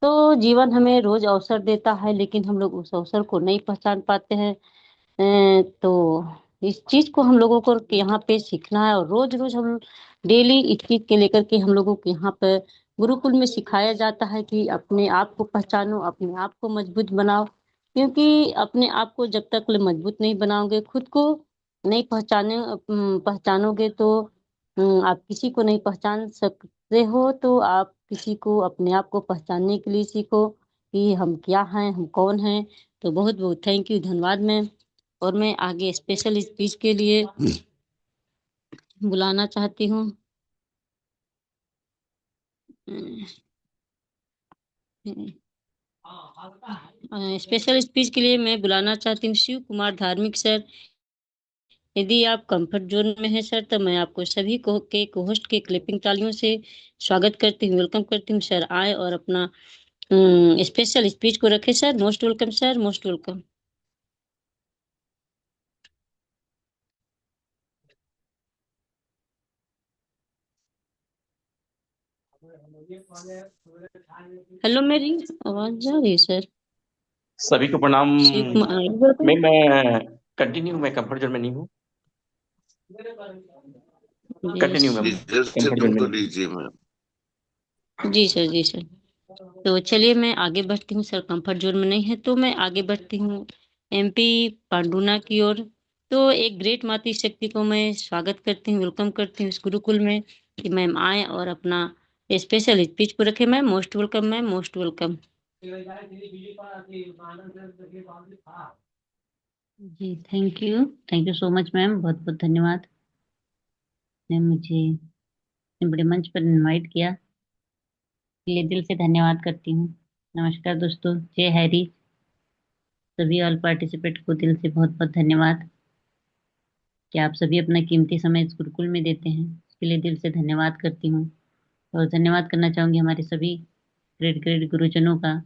Speaker 1: तो जीवन हमें रोज अवसर देता है, लेकिन हम लोग उस अवसर को नहीं पहचान पाते हैं। तो इस चीज को हम लोगों को यहाँ पे सीखना है, और रोज रोज हम डेली इस चीज के लेकर के हम लोगों को यहाँ पे गुरुकुल में सिखाया जाता है कि अपने आप को पहचानो, अपने आप को मजबूत बनाओ। क्योंकि अपने आप को जब तक ले मजबूत नहीं बनाओगे, खुद को नहीं पहचानोगे, तो आप किसी को नहीं पहचान सकते हो। तो आप किसी को अपने आप को पहचानने के लिए सीखो कि हम क्या हैं, हम कौन हैं। तो बहुत बहुत थैंक यू, धन्यवाद मैम। और मैं आगे स्पेशल स्पीच के लिए बुलाना चाहती हूँ। स्पेशल स्पीच के लिए मैं बुलाना चाहती हूँ शिव कुमार धार्मिक सर। यदि आप कंफर्ट जोन में हैं सर, तो मैं आपको सभी को होस्ट के क्लिपिंग तालियों से स्वागत करती हूँ, वेलकम करती हूँ। सर आए और अपना स्पेशल स्पीच को रखें sir. Most welcome sir, most welcome. Hello, मेरी आवाज जा रही है सर?
Speaker 3: सभी को प्रणाम।
Speaker 1: शिव कुमार
Speaker 3: मैं कंटिन्यू, मैं कंफर्ट जोन में नहीं हूँ। कंटिन्यू मैं
Speaker 4: इधर से
Speaker 3: कंफर्ट जोन
Speaker 4: तुम
Speaker 3: में
Speaker 4: कर
Speaker 3: नहीं हूँ।
Speaker 4: लीजिए मैम।
Speaker 1: जी सर, जी सर। तो चलिए मैं आगे बढ़ती हूँ सर। कंफर्ट जोन में नहीं है तो मैं आगे बढ़ती हूँ एमपी पांडुना की ओर। तो एक ग्रेट मातृ शक्ति को मैं स्वागत करती हूँ, वेलकम करती हूँ इस गुरुकुल में, कि मैम आए और अपना स्पेशल स्पीच को रखे। Ma'am most welcome, ma'am most welcome. जी thank you so much ma'am, बहुत बहुत धन्यवाद ने मुझे इतने बड़े मंच पर इनवाइट किया, इसके लिए दिल से धन्यवाद करती हूँ। नमस्कार दोस्तों, जय हैरी। सभी ऑल पार्टिसिपेट को दिल से बहुत बहुत धन्यवाद कि आप सभी अपना कीमती समय इस गुरुकुल में देते हैं, इसके लिए दिल से धन्यवाद करती हूँ। और धन्यवाद करना चाहूंगी हमारे सभी ग्रेट ग्रेट गुरुजनों का,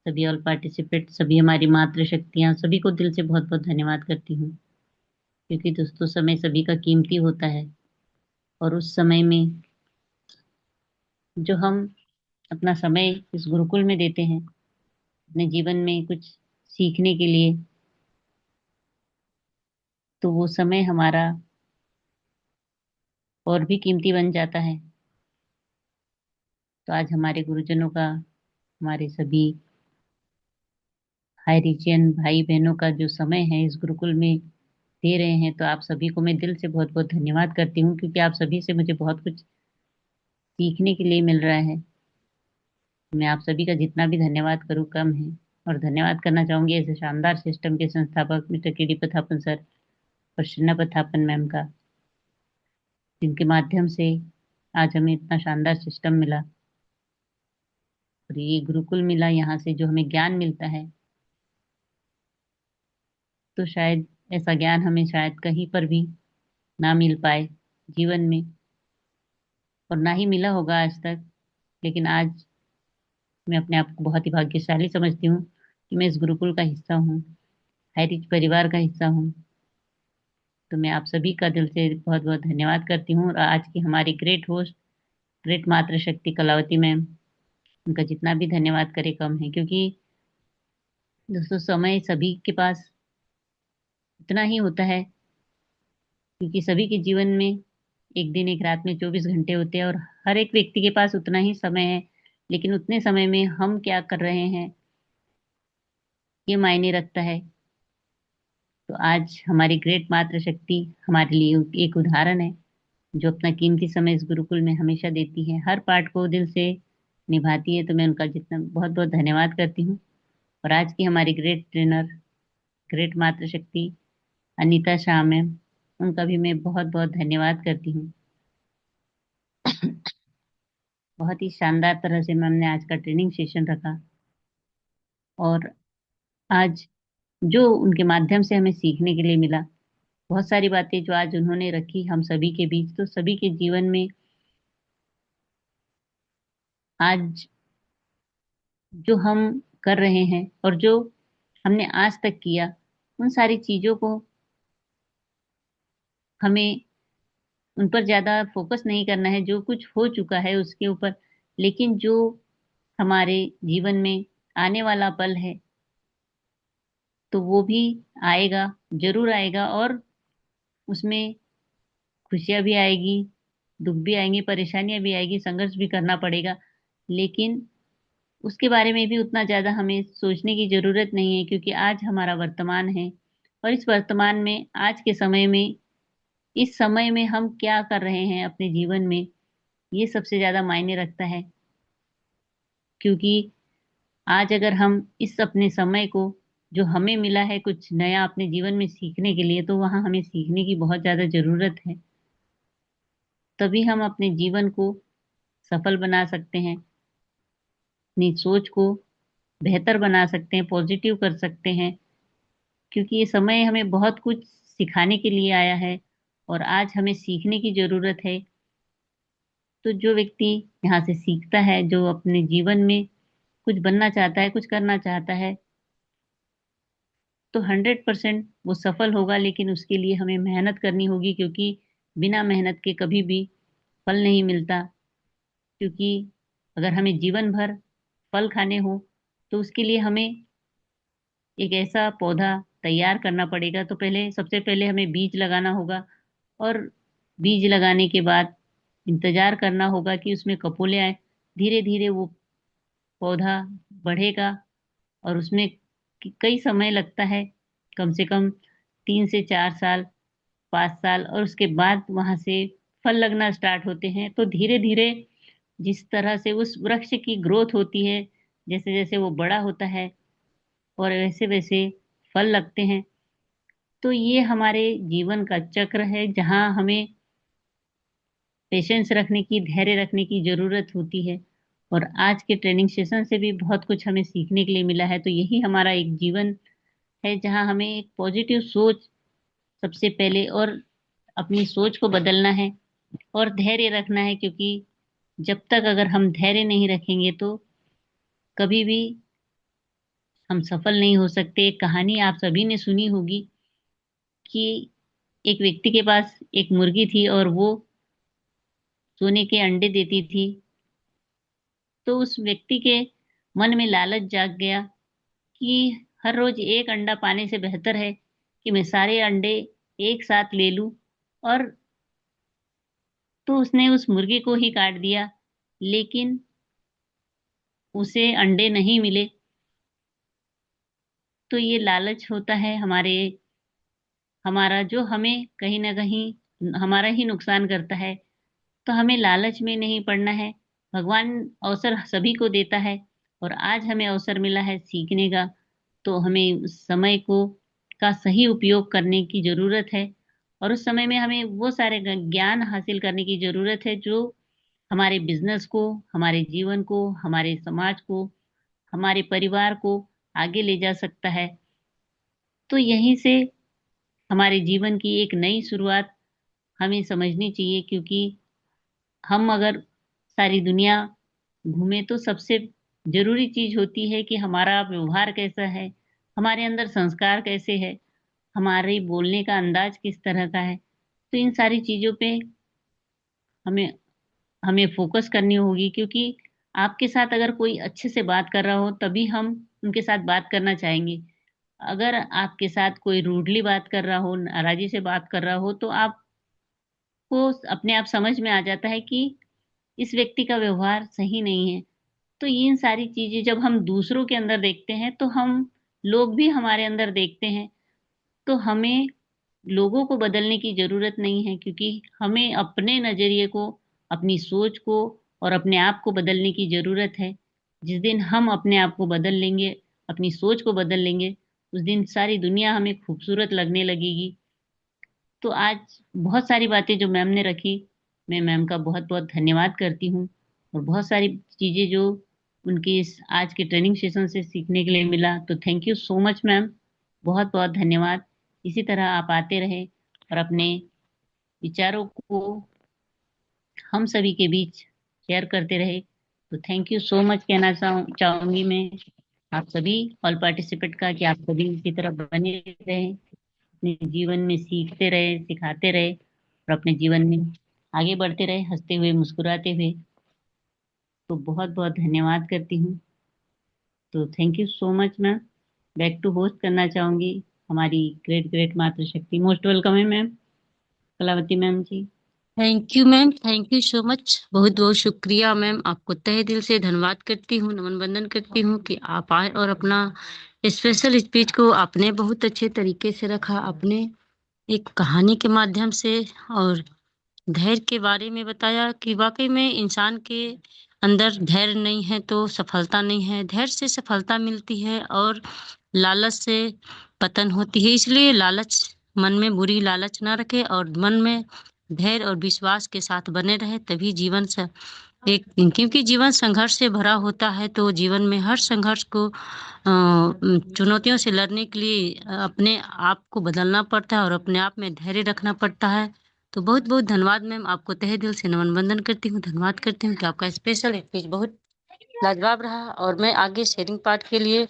Speaker 1: सभी ऑल पार्टिसिपेट, सभी हमारी मातृ शक्तियाँ, सभी को दिल से बहुत बहुत धन्यवाद करती हूँ। क्योंकि दोस्तों समय सभी का कीमती होता है, और उस समय में जो हम अपना समय इस गुरुकुल में देते हैं अपने जीवन में कुछ सीखने के लिए, तो वो समय हमारा और भी कीमती बन जाता है। तो आज हमारे गुरुजनों का, हमारे सभी हाई रिजियन भाई बहनों का जो समय है इस गुरुकुल में दे रहे हैं, तो आप सभी को मैं दिल से बहुत बहुत धन्यवाद करती हूँ, क्योंकि आप सभी से मुझे बहुत कुछ सीखने के लिए मिल रहा है। मैं आप सभी का जितना भी धन्यवाद करूँ कम है। और धन्यवाद करना चाहूंगी ऐसे शानदार सिस्टम के संस्थापक मिस्टर के डी पथापन सर और शन्ना पथापन मैम का, जिनके माध्यम से आज हमें इतना शानदार सिस्टम मिला और ये गुरुकुल मिला। यहाँ से जो हमें ज्ञान मिलता है, तो शायद ऐसा ज्ञान हमें शायद कहीं पर भी ना मिल पाए जीवन में, और ना ही मिला होगा आज तक। लेकिन आज मैं अपने आप को बहुत ही भाग्यशाली समझती हूँ कि मैं इस गुरुकुल का हिस्सा हूँ, हैरिज परिवार का हिस्सा हूँ। तो मैं आप सभी का दिल से बहुत बहुत धन्यवाद करती हूँ। और आज की हमारी ग्रेट होस्ट, ग्रेट मातृशक्ति कलावती मैम, उनका जितना भी धन्यवाद करे कम है। क्योंकि दोस्तों समय सभी के पास उतना ही होता है, क्योंकि सभी के जीवन में एक दिन एक रात में 24 घंटे होते हैं, और हर एक व्यक्ति के पास उतना ही समय है। लेकिन उतने समय में हम क्या कर रहे हैं, ये मायने रखता है। तो आज हमारी ग्रेट मातृशक्ति हमारे लिए एक उदाहरण है, जो अपना कीमती समय इस गुरुकुल में हमेशा देती है, हर पार्ट को दिल से निभाती है। तो मैं उनका जितना बहुत बहुत धन्यवाद करती हूँ। और आज की हमारी ग्रेट ट्रेनर, ग्रेट मातृशक्ति अनीता शाह मैम, उनका भी मैं बहुत बहुत धन्यवाद करती हूँ। बहुत ही शानदार तरह से मैम ने आज का ट्रेनिंग सेशन रखा, और आज जो उनके माध्यम से हमें सीखने के लिए मिला, बहुत सारी बातें जो आज उन्होंने रखी हम सभी के बीच, तो सभी के जीवन में आज जो हम कर रहे हैं और जो हमने आज तक किया, उन सारी चीजों को हमें उन पर ज्यादा फोकस नहीं करना है, जो कुछ हो चुका है उसके ऊपर। लेकिन जो हमारे जीवन में आने वाला पल है, तो वो भी आएगा, जरूर आएगा। और उसमें खुशियां भी आएगी, दुख भी आएंगे, परेशानियां भी आएगी, संघर्ष भी करना पड़ेगा। लेकिन उसके बारे में भी उतना ज्यादा हमें सोचने की जरूरत नहीं है, क्योंकि आज हमारा वर्तमान है। और इस वर्तमान में, आज के समय में, इस समय में हम क्या कर रहे हैं अपने जीवन में, ये सबसे ज्यादा मायने रखता है। क्योंकि आज अगर हम इस अपने समय को, जो हमें मिला है कुछ नया अपने जीवन में सीखने के लिए, तो वहाँ हमें सीखने की बहुत ज्यादा जरूरत है। तभी हम अपने जीवन को सफल बना सकते हैं, अपनी सोच को
Speaker 4: बेहतर बना सकते हैं, पॉजिटिव कर सकते हैं। क्योंकि ये समय हमें बहुत कुछ सिखाने के लिए आया है और आज हमें सीखने की जरूरत है। तो जो व्यक्ति यहाँ से सीखता है, जो अपने जीवन में कुछ बनना चाहता है, कुछ करना चाहता है, तो 100% वो सफल होगा। लेकिन उसके लिए हमें मेहनत करनी होगी, क्योंकि बिना मेहनत के कभी भी फल नहीं मिलता। क्योंकि अगर हमें जीवन भर फल खाने हो तो उसके लिए हमें एक ऐसा पौधा तैयार करना पड़ेगा। तो पहले, सबसे पहले हमें बीज लगाना होगा, और बीज लगाने के बाद इंतजार करना होगा कि उसमें कपोले आए। धीरे धीरे वो पौधा बढ़ेगा और उसमें कई समय लगता है, कम से कम 3 से 4 साल, 5 साल, और उसके बाद वहां से फल लगना स्टार्ट होते हैं। तो धीरे धीरे जिस तरह से उस वृक्ष की ग्रोथ होती है, जैसे जैसे वो बड़ा होता है और वैसे वैसे फल लगते हैं। तो ये हमारे जीवन का चक्र है, जहाँ हमें पेशेंस रखने की, धैर्य रखने की जरूरत होती है। और आज के ट्रेनिंग सेशन से भी बहुत कुछ हमें सीखने के लिए मिला है। तो यही हमारा एक जीवन है, जहाँ हमें एक पॉजिटिव सोच सबसे पहले, और अपनी सोच को बदलना है और धैर्य रखना है। क्योंकि जब तक अगर हम धैर्य नहीं रखेंगे तो कभी भी हम सफल नहीं हो सकते। एक कहानी आप सभी ने सुनी होगी कि एक व्यक्ति के पास एक मुर्गी थी और वो सोने के अंडे देती थी। तो उस व्यक्ति के मन में लालच जाग गया कि हर रोज एक अंडा पाने से बेहतर है कि मैं सारे अंडे एक साथ ले लूं। और तो उसने उस मुर्गी को ही काट दिया, लेकिन उसे अंडे नहीं मिले। तो ये लालच होता है हमारा, जो हमें कहीं ना कहीं हमारा ही नुकसान करता है। तो हमें लालच में नहीं पड़ना है। भगवान अवसर सभी को देता है, और आज हमें अवसर मिला है सीखने का। तो हमें उस समय को का सही उपयोग करने की जरूरत है, और उस समय में हमें वो सारे ज्ञान हासिल करने की जरूरत है जो हमारे बिजनेस को, हमारे जीवन को, हमारे समाज को, हमारे परिवार को आगे ले जा सकता है। तो यहीं से हमारे जीवन की एक नई शुरुआत हमें समझनी चाहिए। क्योंकि हम अगर सारी दुनिया घूमे तो सबसे जरूरी चीज होती है कि हमारा व्यवहार कैसा है, हमारे अंदर संस्कार कैसे है, हमारे बोलने का अंदाज किस तरह का है। तो इन सारी चीजों पे हमें हमें फोकस करनी होगी। क्योंकि आपके साथ अगर कोई अच्छे से बात कर रहा हो तभी हम उनके साथ बात करना चाहेंगे। अगर आपके साथ कोई रूडली बात कर रहा हो, नाराजी से बात कर रहा हो, तो आपको अपने आप समझ में आ जाता है कि इस व्यक्ति का व्यवहार सही नहीं है। तो इन सारी चीजें जब हम दूसरों के अंदर देखते हैं तो हम लोग भी हमारे अंदर देखते हैं। तो हमें लोगों को बदलने की जरूरत नहीं है, क्योंकि हमें अपने नजरिए को, अपनी सोच को और अपने आप को बदलने की जरूरत है। जिस दिन हम अपने आप को बदल लेंगे, अपनी सोच को बदल लेंगे, उस दिन सारी दुनिया हमें खूबसूरत लगने लगेगी। तो आज बहुत सारी बातें जो मैम ने रखी, मैं मैम का बहुत बहुत धन्यवाद करती हूँ। और बहुत सारी चीजें जो उनकी इस आज के ट्रेनिंग सेशन से सीखने के लिए मिला, तो thank you so much ma'am. बहुत बहुत धन्यवाद। इसी तरह आप आते रहे और अपने विचारों को हम सभी के बीच शेयर करते रहे। तो थैंक यू सो मच कहना चाहूंगी मैं आप सभी ऑल पार्टिसिपेंट का, कि आप सभी इसी तरह बने रहे, अपने जीवन में सीखते रहे, सिखाते रहे, और अपने जीवन में आगे बढ़ते रहे, हंसते हुए, मुस्कुराते हुए। तो बहुत बहुत धन्यवाद करती हूँ। तो thank you so much ma'am. Back to host करना चाहूंगी हमारी ग्रेट ग्रेट मातृशक्ति। मोस्ट वेलकम है ma'am, Kalavati ma'am ji.
Speaker 1: Thank you ma'am, thank you so much. बहुत बहुत शुक्रिया मैम, आपको तहे दिल से धन्यवाद करती हूँ, नमन वंदन करती हूँ कि आप आए और अपना स्पेशल स्पीच को आपने बहुत अच्छे तरीके से रखा। आपने एक कहानी के माध्यम से और धैर्य के बारे में बताया कि वाकई में इंसान के अंदर धैर्य नहीं है तो सफलता नहीं है। धैर्य से सफलता मिलती है और लालच से पतन होती है। इसलिए लालच, मन में बुरी लालच ना रखे और मन में धैर्य और विश्वास के साथ बने रहे, तभी जीवन एक क्योंकि जीवन संघर्ष से भरा होता है, तो जीवन में हर संघर्ष को चुनौतियों से लड़ने के लिए अपने आप को बदलना पड़ता है और अपने आप में धैर्य रखना पड़ता है। तो बहुत-बहुत धन्यवाद मैम, आपको तहे दिल से नमन वंदन करती हूँ, धन्यवाद करती हूँ कि आपका स्पेशल स्पीच बहुत लाजवाब रहा और मैं आगे शेयरिंग पार्ट के लिए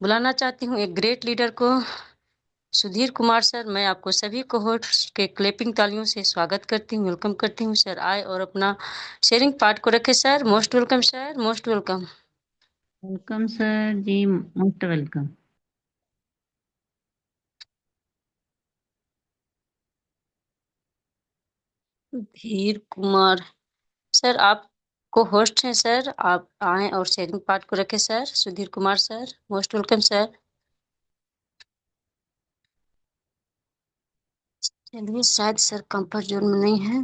Speaker 1: बुलाना चाहती हूँ एक ग्रेट लीडर को, सुधीर कुमार सर। मैं आपको सभी कोहोर्ट्स के क्लैपिंग तालियों से स्वागत करती हूँ, वेलकम करती हूँ। सर आए और अपना शेयरिंग पार्ट को रखे। Sir most welcome, sir most welcome.
Speaker 4: Welcome sir ji, most welcome.
Speaker 1: Sudhir Kumar sir, आप को होस्ट हैं सर, आप आए और शेयरिंग पार्ट को रखे। Sir Sudhir Kumar sir, most welcome sir. चलिए, शायद सर कंफर्ट जोन में नहीं है,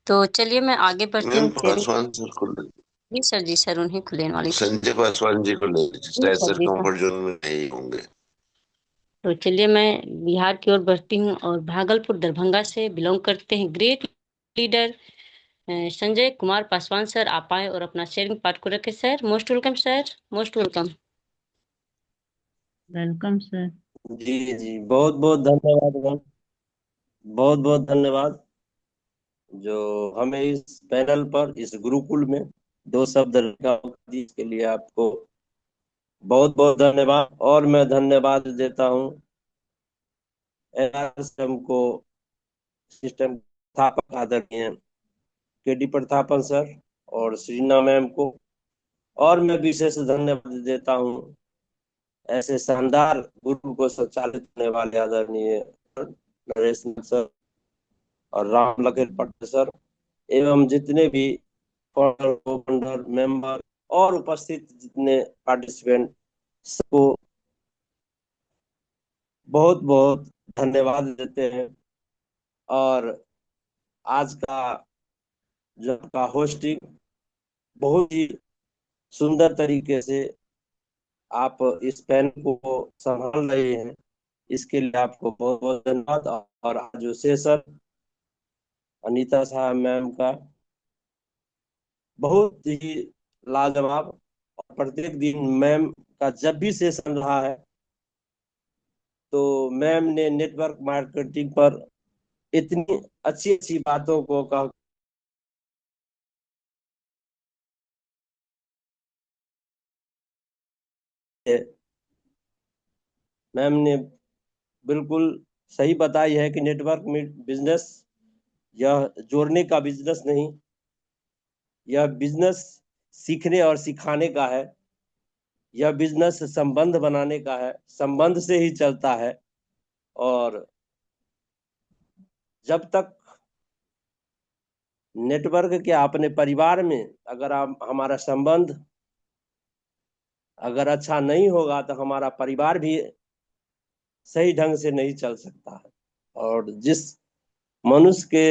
Speaker 1: तो चलिए मैं आगे बढ़ती
Speaker 5: मैम
Speaker 1: हूँ शेयरिंग।
Speaker 5: पासवान सर को ले,
Speaker 1: जी सर उन्हीं को लेने वाली थी।
Speaker 5: संजय पासवान जी को ले लीजिए,
Speaker 1: जी
Speaker 5: शायद
Speaker 1: सर,
Speaker 5: सर
Speaker 1: जी सर।
Speaker 5: कंफर्ट जोन में नहीं होंगे।
Speaker 1: तो चलिए मैं बिहार की ओर बढ़ती हूँ और भागलपुर दरभंगा से बिलोंग करते हैं great leader Sanjay Kumar Paswan sir, आप आए और अपना शेयरिंग पार्ट को रखे। Sir most welcome, sir most welcome.
Speaker 4: Welcome sir.
Speaker 6: जी जी, बहुत बहुत धन्यवाद मैम, बहुत बहुत धन्यवाद जो हमें इस पैनल पर, इस गुरुकुल में दो शब्द रखा इसके लिए आपको बहुत बहुत धन्यवाद। और मैं धन्यवाद देता हूँ सिस्टम को, सिस्टम स्थापक आदरणीय केडी प्रतापन सर और श्रीना मैम को। और मैं विशेष धन्यवाद देता हूँ ऐसे शानदार गुरु को संचालित करने वाले आदरणीय नरेश सर और राम लखेल पटेल सर एवं जितने भी फाउंडर मेंबर और उपस्थित जितने पार्टिसिपेंट सबको बहुत बहुत धन्यवाद देते हैं। और आज का जो का होस्टिंग बहुत ही सुंदर तरीके से आप इस पैन को संभाल रहे हैं, इसके लिए आपको बहुत बहुत धन्यवाद। और आज जो सेशन अनीता साहब मैम का बहुत ही लाजवाब, और प्रत्येक दिन मैम का जब भी सेशन रहा है तो मैम ने नेटवर्क मार्केटिंग पर इतनी अच्छी अच्छी बातों को कहा मैम ने बिल्कुल सही बताई है कि नेटवर्क में बिजनेस यह जोड़ने का बिजनेस नहीं, यह बिजनेस सीखने और सिखाने का है। यह बिजनेस संबंध बनाने का है, संबंध से ही चलता है। और जब तक नेटवर्क के अपने परिवार में अगर आप हमारा संबंध अगर अच्छा नहीं होगा तो हमारा परिवार भी सही ढंग से नहीं चल सकता है। और जिस मनुष्य के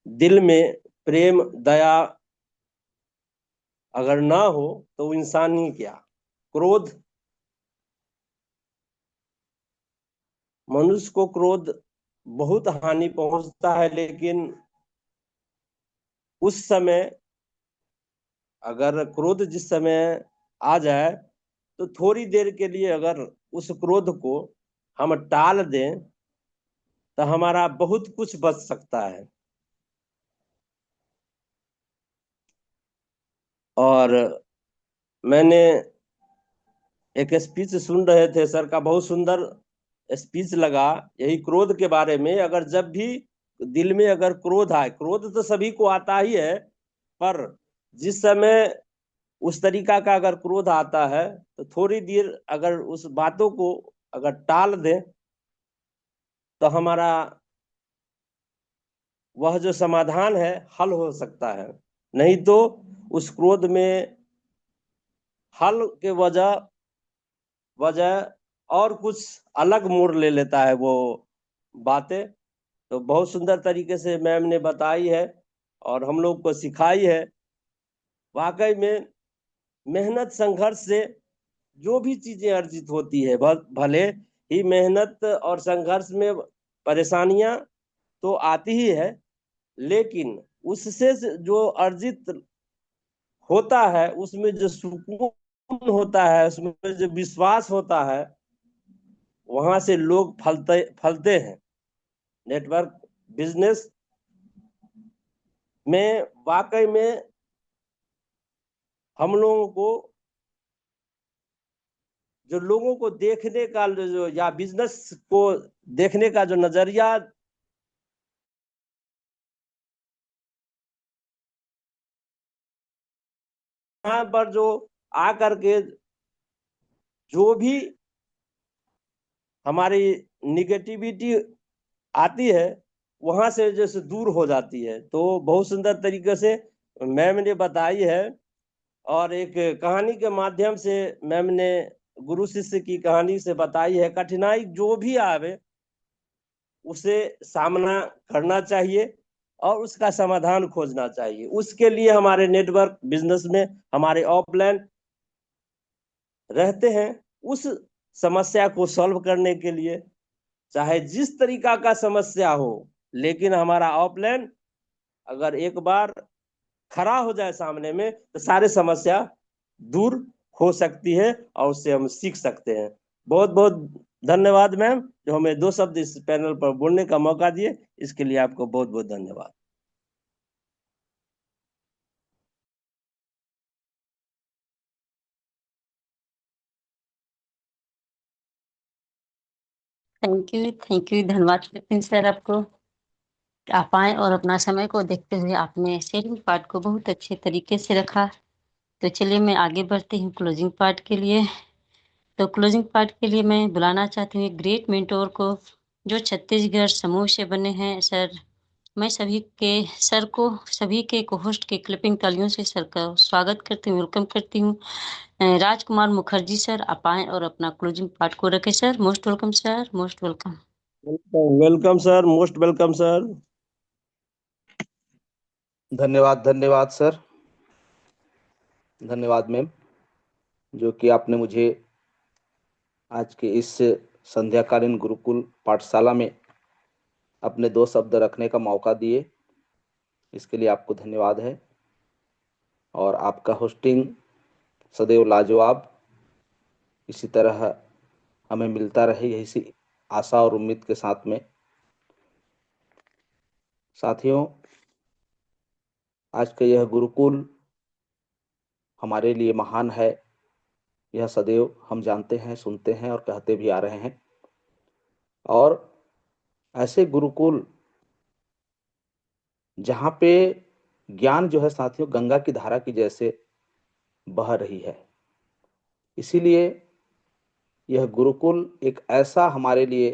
Speaker 6: दिल में प्रेम दया अगर ना हो तो इंसान ही क्या, क्रोध, मनुष्य को क्रोध बहुत हानि पहुंचता है। लेकिन उस समय अगर क्रोध जिस समय आ जाए तो थोड़ी देर के लिए अगर उस क्रोध को हम टाल दें तो हमारा बहुत कुछ बच सकता है। और मैंने एक स्पीच सुन रहे थे सर का, बहुत सुंदर स्पीच लगा यही क्रोध के बारे में। अगर जब भी दिल में अगर क्रोध आए, क्रोध तो सभी को आता ही है, पर जिस समय उस तरीका का अगर क्रोध आता है तो थोड़ी देर अगर उस बातों को अगर टाल दें तो हमारा वह जो समाधान है हल हो सकता है। नहीं तो उस क्रोध में हल के वजह और कुछ अलग मोड़ ले लेता है वो बातें। तो बहुत सुंदर तरीके से मैम ने बताई है और हम लोग को सिखाई है। वाकई में मेहनत संघर्ष से जो भी चीजें अर्जित होती है, भले ही मेहनत और संघर्ष में परेशानियां तो आती ही है, लेकिन उससे जो अर्जित होता है, उसमें जो सुकून होता है, उसमें जो विश्वास होता है, वहां से लोग फलते फलते हैं। नेटवर्क बिजनेस में वाकई में हम लोगों को, जो लोगों को देखने का जो, या बिजनेस को देखने का जो नजरिया यहाँ पर जो आकर के जो भी हमारी निगेटिविटी आती है, वहां से जैसे दूर हो जाती है। तो बहुत सुंदर तरीके से मैम ने बताई है, और एक कहानी के माध्यम से मैम ने गुरु शिष्य की कहानी से बताई है। कठिनाई जो भी आवे उसे सामना करना चाहिए और उसका समाधान खोजना चाहिए। उसके लिए हमारे नेटवर्क बिजनेस में हमारे ऑफलाइन रहते हैं। उस समस्या को सॉल्व करने के लिए, चाहे जिस तरीका का समस्या हो, लेकिन हमारा ऑफलाइन अगर एक बार खड़ा हो जाए सामने में, तो सारे समस्या दूर हो सकती है और उससे हम सीख सकते हैं। बहुत बहुत धन्यवाद मैम, जो हमें 2 शब्द इस पैनल पर बोलने का मौका दिए। इसके लिए आपको बहुत बहुत धन्यवाद।
Speaker 1: थैंक यू, धन्यवाद करते हैं सर आपको। आप आए और अपना समय को देखते हुए आपने शेयरिंग पार्ट को बहुत अच्छे तरीके से रखा। तो चलिए मैं आगे बढ़ती हूँ क्लोजिंग पार्ट के लिए। तो क्लोजिंग पार्ट के लिए मैं बुलाना चाहती हूँ एक ग्रेट मेंटोर को, जो छत्तीसगढ़ समूह से बने हैं। सर, मैं सभी के को होस्ट के क्लिपिंग तालियों से सर का स्वागत करती हूँ, वेलकम करती हूँ। राजकुमार मुखर्जी सर, आप आए और अपना क्लोजिंग पार्ट को रखें sir. Most welcome sir, most welcome.
Speaker 6: Welcome sir, most welcome sir.
Speaker 7: धन्यवाद, धन्यवाद सर, धन्यवाद मैम, जो कि आपने मुझे आज के इस संध्याकालीन गुरुकुल पाठशाला में अपने 2 शब्द रखने का मौका दिए। इसके लिए आपको धन्यवाद है। और आपका होस्टिंग सदैव लाजवाब इसी तरह हमें मिलता रहे, यही सी आशा और उम्मीद के साथ में। साथियों, आज का यह गुरुकुल हमारे लिए महान है, यह सदैव हम जानते हैं, सुनते हैं और कहते भी आ रहे हैं। और ऐसे गुरुकुल जहाँ पे ज्ञान जो है साथियों गंगा की धारा की जैसे बह रही है, इसीलिए यह गुरुकुल एक ऐसा हमारे लिए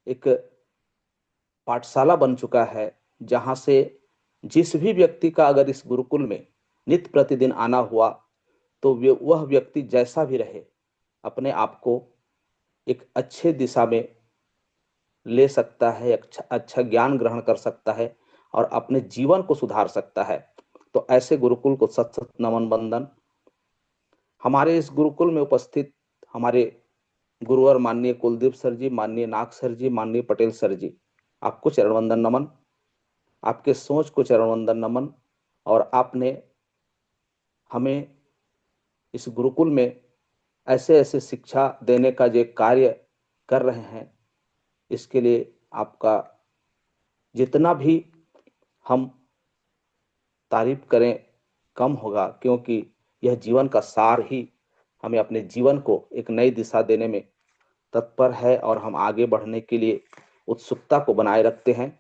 Speaker 7: एक पाठशाला बन चुका है, जहाँ से जिस भी व्यक्ति का अगर इस गुरुकुल में नित्य प्रतिदिन आना हुआ, तो वह व्यक्ति जैसा भी रहे अपने आप को एक अच्छे दिशा में ले सकता है, अच्छा ज्ञान ग्रहण कर सकता है और अपने जीवन को सुधार सकता है। तो ऐसे गुरुकुल को सत सत नमन वंदन। हमारे इस गुरुकुल में उपस्थित हमारे गुरुवर माननीय कुलदीप सर जी, माननीय नाग सर जी, माननीय पटेल सर जी, आपको चरण वंदन नमन, आपके सोच को चरण वंदन नमन। और आपने हमें इस गुरुकुल में ऐसे ऐसे शिक्षा देने का जो कार्य कर रहे हैं, इसके लिए आपका जितना भी हम तारीफ करें कम होगा, क्योंकि यह जीवन का सार ही हमें अपने जीवन को एक नई दिशा देने में तत्पर है और हम आगे बढ़ने के लिए उत्सुकता को बनाए रखते हैं।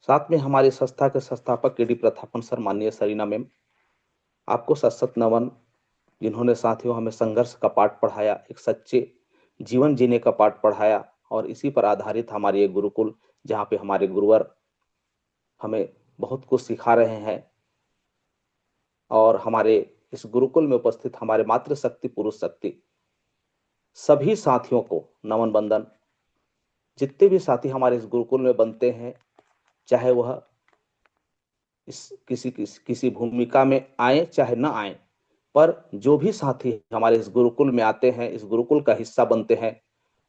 Speaker 7: साथ में हमारी संस्था के संस्थापक केडी प्रथापन सर, माननीय सरीना मैम, आपको सत सत नमन, जिन्होंने साथियों हमें संघर्ष का पाठ पढ़ाया, एक सच्चे जीवन जीने का पाठ पढ़ाया। और इसी पर आधारित हमारी ये गुरुकुल, जहाँ पे हमारे गुरुवर हमें बहुत कुछ सिखा रहे हैं। और हमारे इस गुरुकुल में उपस्थित हमारे मातृशक्ति, पुरुष शक्ति, सभी साथियों को नमन बंदन। जितने भी साथी हमारे इस गुरुकुल में बनते हैं, चाहे वह इस किसी भूमिका में आए चाहे न आए, पर जो भी साथी हमारे इस गुरुकुल में आते हैं, इस गुरुकुल का हिस्सा बनते हैं,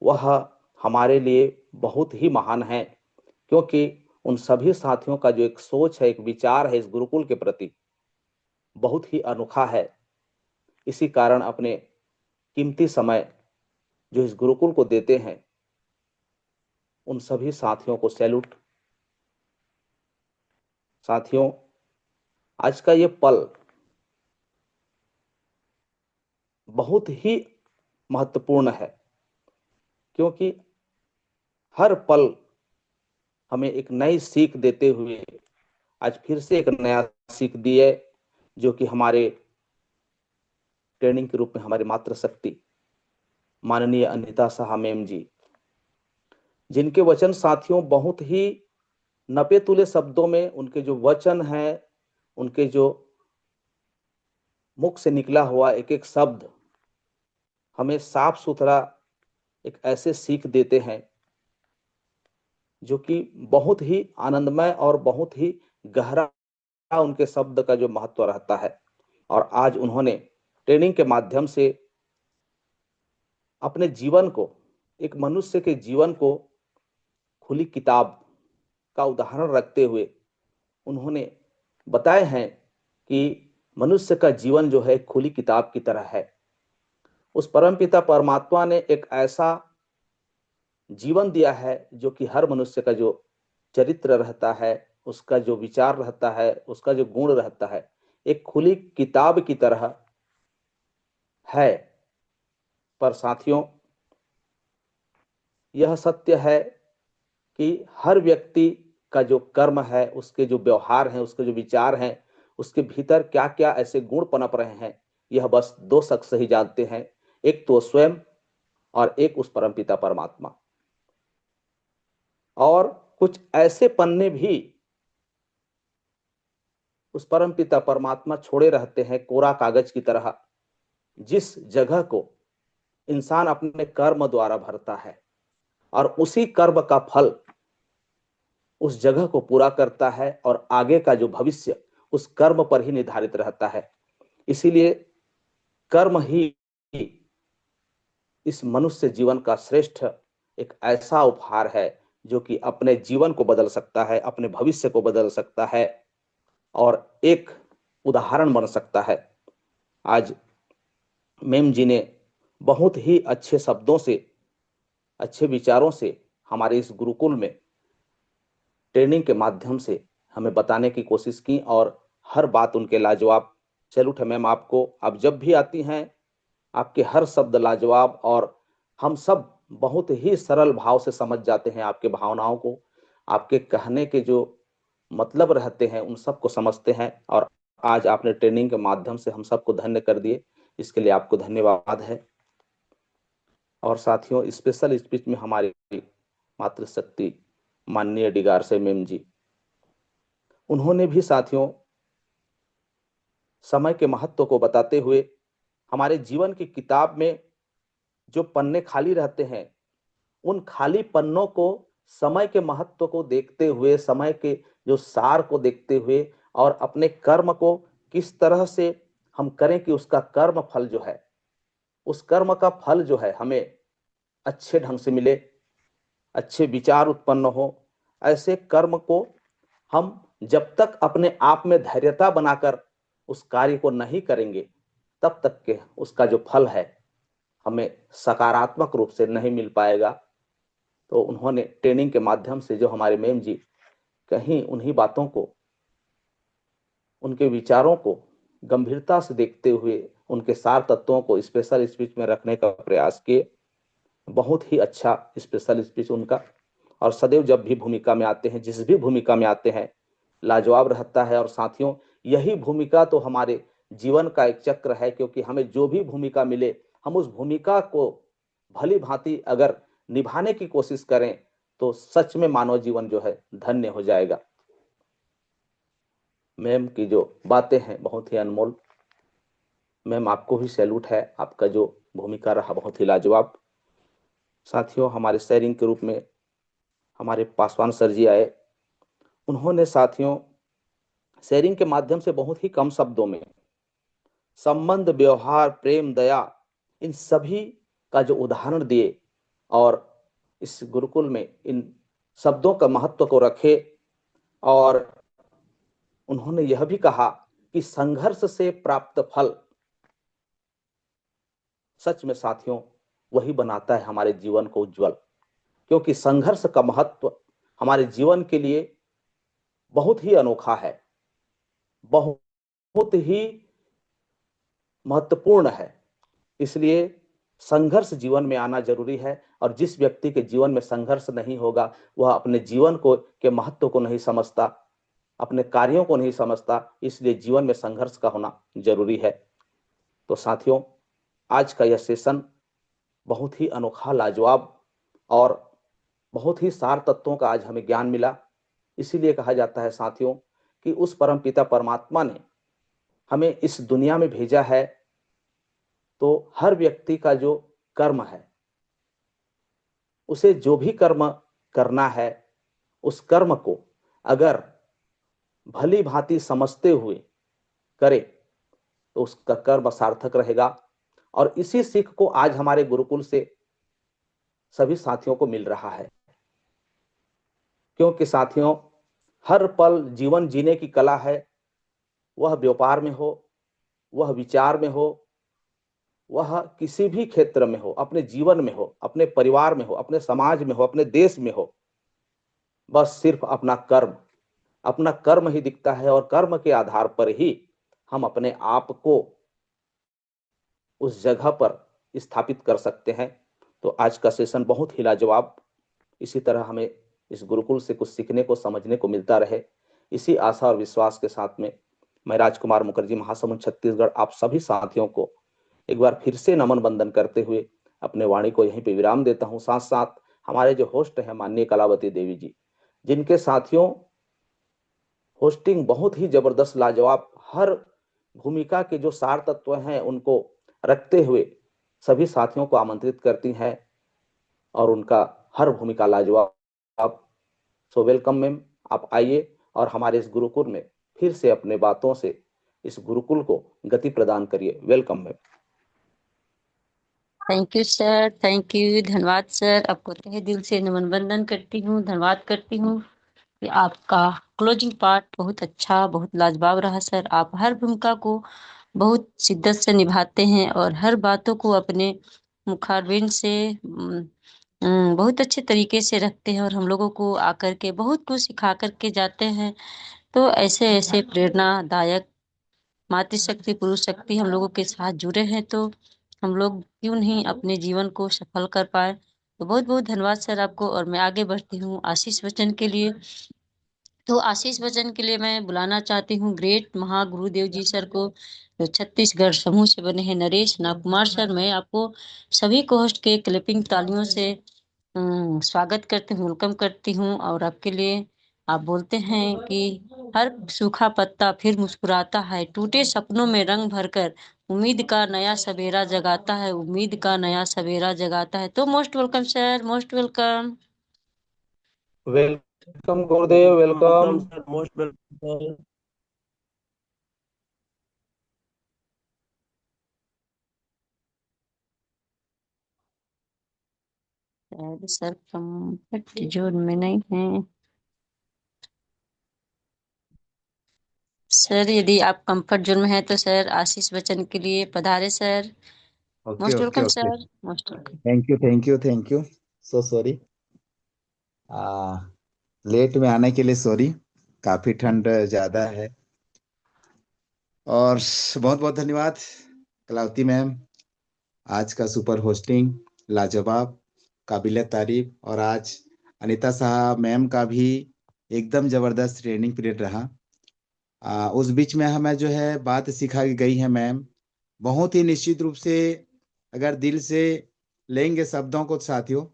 Speaker 7: वह हमारे लिए बहुत ही महान है, क्योंकि उन सभी साथियों का जो एक सोच है, एक विचार है इस गुरुकुल के प्रति, बहुत ही अनोखा है। इसी कारण अपने कीमती समय जो इस गुरुकुल को देते हैं, उन सभी साथियों को सैल्यूट। साथियों, आज का ये पल बहुत ही महत्वपूर्ण है, क्योंकि हर पल हमें एक नई सीख देते हुए आज फिर से एक नया सीख दी है, जो कि हमारे ट्रेनिंग के रूप में हमारी मातृशक्ति माननीय अनीता साहा मैम जी, जिनके वचन साथियों बहुत ही नपे तुले शब्दों में, उनके जो वचन हैं, उनके जो मुख से निकला हुआ एक एक शब्द हमें साफ सुथरा एक ऐसे सीख देते हैं जो कि बहुत ही आनंदमय और बहुत ही गहरा उनके शब्द का जो महत्व रहता है। और आज उन्होंने ट्रेनिंग के माध्यम से अपने जीवन को, एक मनुष्य के जीवन को खुली किताब का उदाहरण रखते हुए उन्होंने बताए हैं कि मनुष्य का जीवन जो है खुली किताब की तरह है। उस परमपिता परमात्मा ने एक ऐसा जीवन दिया है जो कि हर मनुष्य का जो चरित्र रहता है, उसका जो विचार रहता है, उसका जो गुण रहता है, एक खुली किताब की तरह है। पर साथियों, यह सत्य है कि हर व्यक्ति का जो कर्म है, उसके जो व्यवहार हैं, उसके जो विचार हैं, उसके भीतर क्या क्या ऐसे गुण पनप रहे हैं, यह बस दो शख्स ही जानते हैं, एक तो स्वयं और एक उस परमपिता परमात्मा। और कुछ ऐसे पन्ने भी उस परमपिता परमात्मा छोड़े रहते हैं, कोरा कागज की तरह, जिस जगह को इंसान अपने कर्म द्वारा भरता है और उसी कर्म का फल उस जगह को पूरा करता है और आगे का जो भविष्य उस कर्म पर ही निर्धारित रहता है। इसीलिए कर्म ही इस मनुष्य जीवन का श्रेष्ठ एक ऐसा उपहार है जो कि अपने जीवन को बदल सकता है, अपने भविष्य को बदल सकता है और एक उदाहरण बन सकता है। आज मैम जी ने बहुत ही अच्छे शब्दों से, अच्छे विचारों से हमारे इस गुरुकुल में ट्रेनिंग के माध्यम से हमें बताने की कोशिश की और हर बात उनके लाजवाब। सैल्यूट है मैम आपको। आप जब भी आती हैं, आपके हर शब्द लाजवाब और हम सब बहुत ही सरल भाव से समझ जाते हैं आपके भावनाओं को, आपके कहने के जो मतलब रहते हैं उन सब को समझते हैं। और आज आपने ट्रेनिंग के माध्यम से हम सबको धन्य कर दिए, इसके लिए आपको धन्यवाद है। और साथियों, स्पेशल स्पीच में हमारी मातृशक्ति माननीय डिगार से मैम जी, उन्होंने भी साथियों समय के महत्व को बताते हुए हमारे जीवन की किताब में जो पन्ने खाली रहते हैं, उन खाली पन्नों को समय के महत्व को देखते हुए, समय के जो सार को देखते हुए और अपने कर्म को किस तरह से हम करें कि उसका कर्म फल जो है, उस कर्म का फल जो है हमें अच्छे ढंग से मिले, अच्छे विचार उत्पन्न हो। ऐसे कर्म को हम जब तक अपने आप में धैर्यता बनाकर उस कार्य को नहीं करेंगे, तब तक के उसका जो फल है हमें सकारात्मक रूप से नहीं मिल पाएगा। तो उन्होंने ट्रेनिंग के माध्यम से जो हमारे मैम जी कहीं उन्हीं बातों को, उनके विचारों को गंभीरता से देखते हुए उनके सार तत्वों को स्पेशल स्पीच में रखने का प्रयास किए। बहुत ही अच्छा स्पेशल स्पीच उनका, और सदैव जब भी भूमिका में आते हैं, जिस भी भूमिका में आते हैं, लाजवाब रहता है। और साथियों, यही भूमिका तो हमारे जीवन का एक चक्र है, क्योंकि हमें जो भी भूमिका मिले, हम उस भूमिका को भली भांति अगर निभाने की कोशिश करें तो सच में मानव जीवन जो है धन्य हो जाएगा। मैम की जो बातें हैं बहुत ही अनमोल। मैम, आपको भी सैल्यूट है, आपका जो भूमिका रहा बहुत ही लाजवाब। साथियों, हमारे शेयरिंग के रूप में हमारे पासवान सर जी आए। उन्होंने साथियों शेयरिंग के माध्यम से बहुत ही कम शब्दों में संबंध, व्यवहार, प्रेम, दया, इन सभी का जो उदाहरण दिए और इस गुरुकुल में इन शब्दों का महत्व को रखे और उन्होंने यह भी कहा कि संघर्ष से प्राप्त फल सच में साथियों वही बनाता है हमारे जीवन को उज्जवल, क्योंकि संघर्ष का महत्व हमारे जीवन के लिए बहुत ही अनोखा है, बहुत ही महत्वपूर्ण है। इसलिए संघर्ष जीवन में आना जरूरी है, और जिस व्यक्ति के जीवन में संघर्ष नहीं होगा वह अपने जीवन को के महत्व को नहीं समझता, अपने कार्यों को नहीं समझता। इसलिए जीवन में संघर्ष का होना जरूरी है। तो साथियों, आज का यह सेशन बहुत ही अनोखा, लाजवाब और बहुत ही सार तत्वों का आज हमें ज्ञान मिला। इसीलिए कहा जाता है साथियों कि उस परम पिता परमात्मा ने हमें इस दुनिया में भेजा है, तो हर व्यक्ति का जो कर्म है, उसे जो भी कर्म करना है, उस कर्म को अगर भली भांति समझते हुए करे तो उसका कर्म सार्थक रहेगा। और इसी सीख को आज हमारे गुरुकुल से सभी साथियों को मिल रहा है, क्योंकि साथियों हर पल जीवन जीने की कला है, वह व्यापार में हो, वह विचार में हो, वह किसी भी क्षेत्र में हो, अपने जीवन में हो, अपने परिवार में हो, अपने समाज में हो, अपने देश में हो, बस सिर्फ अपना कर्म ही दिखता है, और कर्म के आधार पर ही हम अपने आप को उस जगह पर स्थापित कर सकते हैं। तो आज का सेशन बहुत ही लाजवाब, इसी तरह हमें इस गुरुकुल से कुछ सीखने को, समझने को मिलता रहे, इसी आशा और विश्वास के साथ में मैं राजकुमार मुखर्जी, महासमुंद छत्तीसगढ़, आप सभी साथियों को एक बार फिर से नमन बंदन करते हुए अपने वाणी को यहीं पे विराम देता हूं। साथ साथ हमारे जो होस्ट हैं माननीय कलावती देवी जी, जिनके साथियों होस्टिंग बहुत ही जबरदस्त, लाजवाब, हर भूमिका के जो सार तत्व हैं उनको रखते हुए सभी साथियों को आमंत्रित करती हैं, और उनका हर भूमिका लाजवाब। सो वेलकम मैम, आप आइए और हमारे इस गुरुकुल में फिर से अपने बातों से इस गुरुकुल को गति प्रदान करिए। Welcome ma'am.
Speaker 1: Thank you sir, thank you, धन्यवाद सर। आपको तहे दिल से नमन बंदन करती हूँ, धन्यवाद करती हूँ कि आपका क्लोजिंग पार्ट बहुत अच्छा, बहुत लाजवाब रहा सर। आप हर भूमिका को बहुत शिद्दत से निभाते हैं और हर बातों को अपने मुखारबिन से बहुत अच्छे तरीके से रखते हैं, और हम लोगों को आकर के बहुत कुछ सिखा करके जाते हैं। तो ऐसे ऐसे प्रेरणादायक मातृशक्ति, पुरुष शक्ति हम लोगों के साथ जुड़े हैं, तो हम लोग क्यों नहीं अपने जीवन को सफल कर पाए। तो बहुत बहुत धन्यवाद सर आपको। और मैं आगे बढ़ती हूँ आशीष वचन के लिए। तो आशीष वचन के लिए मैं बुलाना चाहती हूँ ग्रेट महागुरुदेव जी सर को, जो छत्तीसगढ़ समूह से बने हैं, नरेश नागकुमार सर। मैं आपको सभी को होस्ट के क्लिपिंग तालियों से स्वागत करती हूँ, वेलकम करती हूँ। और आपके लिए आप बोलते हैं कि हर सूखा पत्ता फिर मुस्कुराता है, टूटे सपनों में रंग भरकर उम्मीद का नया सवेरा जगाता है, उम्मीद का नया सवेरा जगाता है। तो most welcome sir, most welcome.
Speaker 7: Welcome गुरुदेव, welcome.
Speaker 6: Sir, most welcome.
Speaker 1: Sir comfort zone में नहीं है सर। यदि आप कंफर्ट जोन में हैं तो सर आशीष वचन के लिए पधारे sir.
Speaker 8: Okay
Speaker 1: most
Speaker 8: okay
Speaker 1: welcome
Speaker 8: okay,
Speaker 1: sir, most welcome.
Speaker 8: Thank you thank you thank you. So sorry, late में आने के लिए सॉरी, काफी ठंड ज्यादा है। और बहुत बहुत धन्यवाद कलावती मैम, आज का सुपर होस्टिंग लाजवाब, काबिल तारीफ। और आज अनीता साहब मैम का भी एकदम जबरदस्त ट्रेनिंग पीरियड रहा। उस बीच में हमें जो है बात सिखाई गई है मैम, बहुत ही निश्चित रूप से अगर दिल से लेंगे शब्दों को साथियों,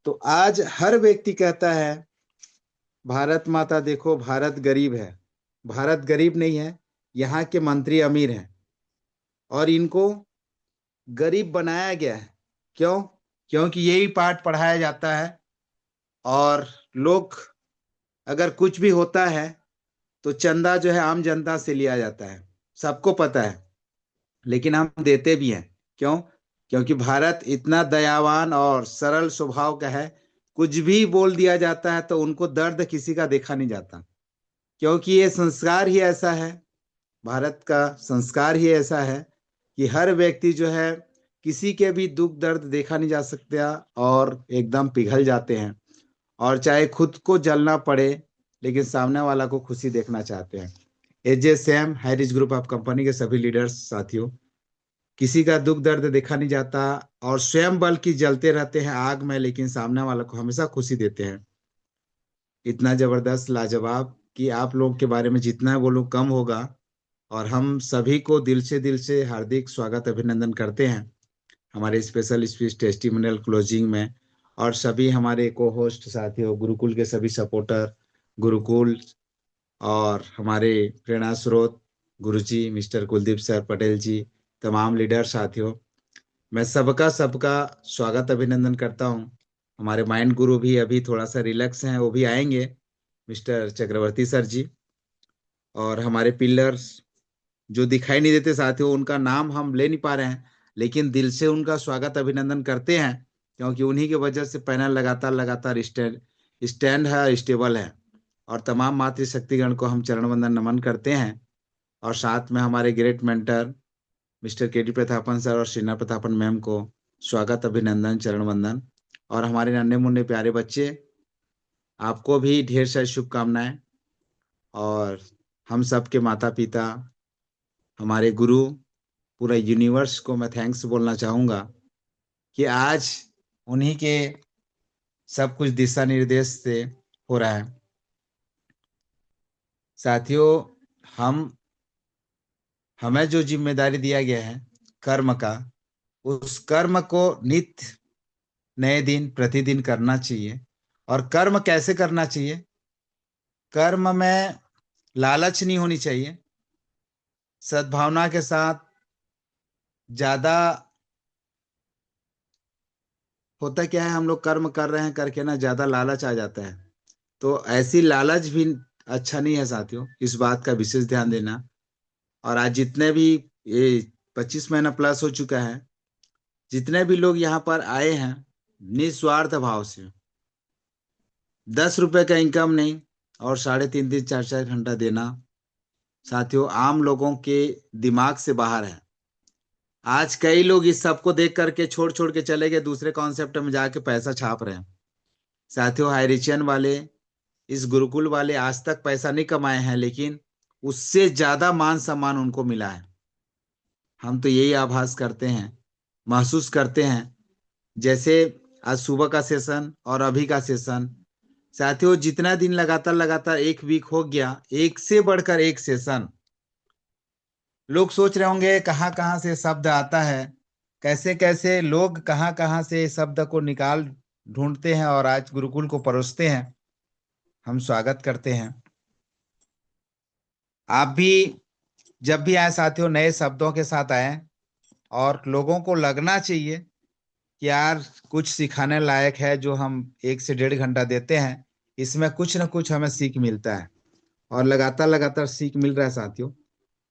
Speaker 8: तो आज हर व्यक्ति कहता है भारत माता देखो भारत गरीब है। भारत गरीब नहीं है, यहाँ के मंत्री अमीर हैं, और इनको गरीब बनाया गया है। क्यों? क्योंकि यही पाठ पढ़ाया जाता है, और लोग अगर कुछ भी होता है तो चंदा जो है आम जनता से लिया जाता है, सबको पता है, लेकिन हम देते भी हैं। क्यों? क्योंकि भारत इतना दयावान और सरल स्वभाव का है, कुछ भी बोल दिया जाता है तो उनको दर्द किसी का देखा नहीं जाता, क्योंकि ये संस्कार ही ऐसा है, भारत का संस्कार ही ऐसा है कि हर व्यक्ति जो है किसी के भी दुख दर्द देखा नहीं जा सकता और एकदम पिघल जाते हैं, और चाहे खुद को जलना पड़े लेकिन सामने वाला को खुशी देखना चाहते हैं। AJ Sam, Harris group of company के सभी लीडर्स साथियों, किसी का दुख दर्द देखा नहीं जाता और स्वयं बल्कि जलते रहते हैं आग में, लेकिन सामने वाला को हमेशा खुशी देते हैं। इतना जबरदस्त लाजवाब कि आप लोग के बारे में जितना बोलूं कम होगा। और हम सभी को दिल से हार्दिक स्वागत अभिनंदन करते हैं हमारे स्पेशल स्पीच टेस्टिमोनियल क्लोजिंग में। और सभी हमारे को होस्ट साथियों, गुरुकुल के सभी सपोर्टर, गुरुकुल और हमारे प्रेरणा स्रोत गुरुजी मिस्टर कुलदीप सर पटेल जी, तमाम लीडर साथियों, मैं सबका स्वागत अभिनंदन करता हूँ। हमारे माइंड गुरु भी अभी थोड़ा सा रिलैक्स हैं, वो भी आएंगे, मिस्टर चक्रवर्ती सर जी। और हमारे पिलर्स जो दिखाई नहीं देते साथियों, उनका नाम हम ले नहीं पा रहे हैं, लेकिन दिल से उनका स्वागत अभिनंदन करते हैं, क्योंकि उन्हीं की वजह से पैनल लगातार स्टैंड है, स्टेबल है। और तमाम मातृशक्तिगण को हम चरण वंदन नमन करते हैं। और साथ में हमारे great mentor mister KD Prathapan sir और श्रीना प्रतापन मैम को स्वागत अभिनंदन चरण वंदन। और हमारे नन्हे मुन्ने प्यारे बच्चे, आपको भी ढेर सारी शुभकामनाएं। और हम सबके माता पिता, हमारे गुरु, पूरा यूनिवर्स को मैं थैंक्स बोलना चाहूंगा कि आज उन्हीं के सब कुछ दिशा निर्देश से हो रहा है। साथियों, हमें जो जिम्मेदारी दिया गया है कर्म का, उस कर्म को नित्य नए दिन प्रतिदिन करना चाहिए। और कर्म कैसे करना चाहिए? कर्म में लालच नहीं होनी चाहिए, सद्भावना के साथ। ज्यादा होता क्या है, हम लोग कर्म कर रहे हैं करके ना ज्यादा लालच आ जाता है, तो ऐसी लालच भी अच्छा नहीं है साथियों, इस बात का विशेष ध्यान देना। और आज जितने भी ये 25 महीना प्लस हो चुका है, जितने भी लोग यहाँ पर आए हैं निस्वार्थ भाव से, 10 रुपए का इनकम नहीं और 3.5 4 घंटा देना, साथियों आम लोगों के दिमाग से बाहर है। आज कई लोग इस सब को देख करके छोड़ छोड़ के चले गए, दूसरे कॉन्सेप्ट में जाके पैसा छाप रहे हैं। साथियों, हाईरिचियन वाले, इस गुरुकुल वाले आज तक पैसा नहीं कमाए हैं, लेकिन उससे ज्यादा मान सम्मान उनको मिला है। हम तो यही आभास करते हैं, महसूस करते हैं, जैसे आज सुबह का सेशन और अभी का सेशन, साथियों जितना दिन लगातार 1 वीक हो गया, एक से बढ़कर एक सेशन। लोग सोच रहे होंगे कहाँ कहाँ से शब्द आता है, कैसे कैसे लोग कहाँ कहाँ से शब्द को निकाल ढूंढते हैं और आज गुरुकुल को परोसते हैं। हम स्वागत करते हैं। आप भी जब भी आए साथियों, नए शब्दों के साथ आए, और लोगों को लगना चाहिए कि यार कुछ सिखाने लायक है जो हम 1 से 1.5 घंटा देते हैं, इसमें कुछ ना कुछ हमें सीख मिलता है। और लगातार सीख मिल रहा है साथियों।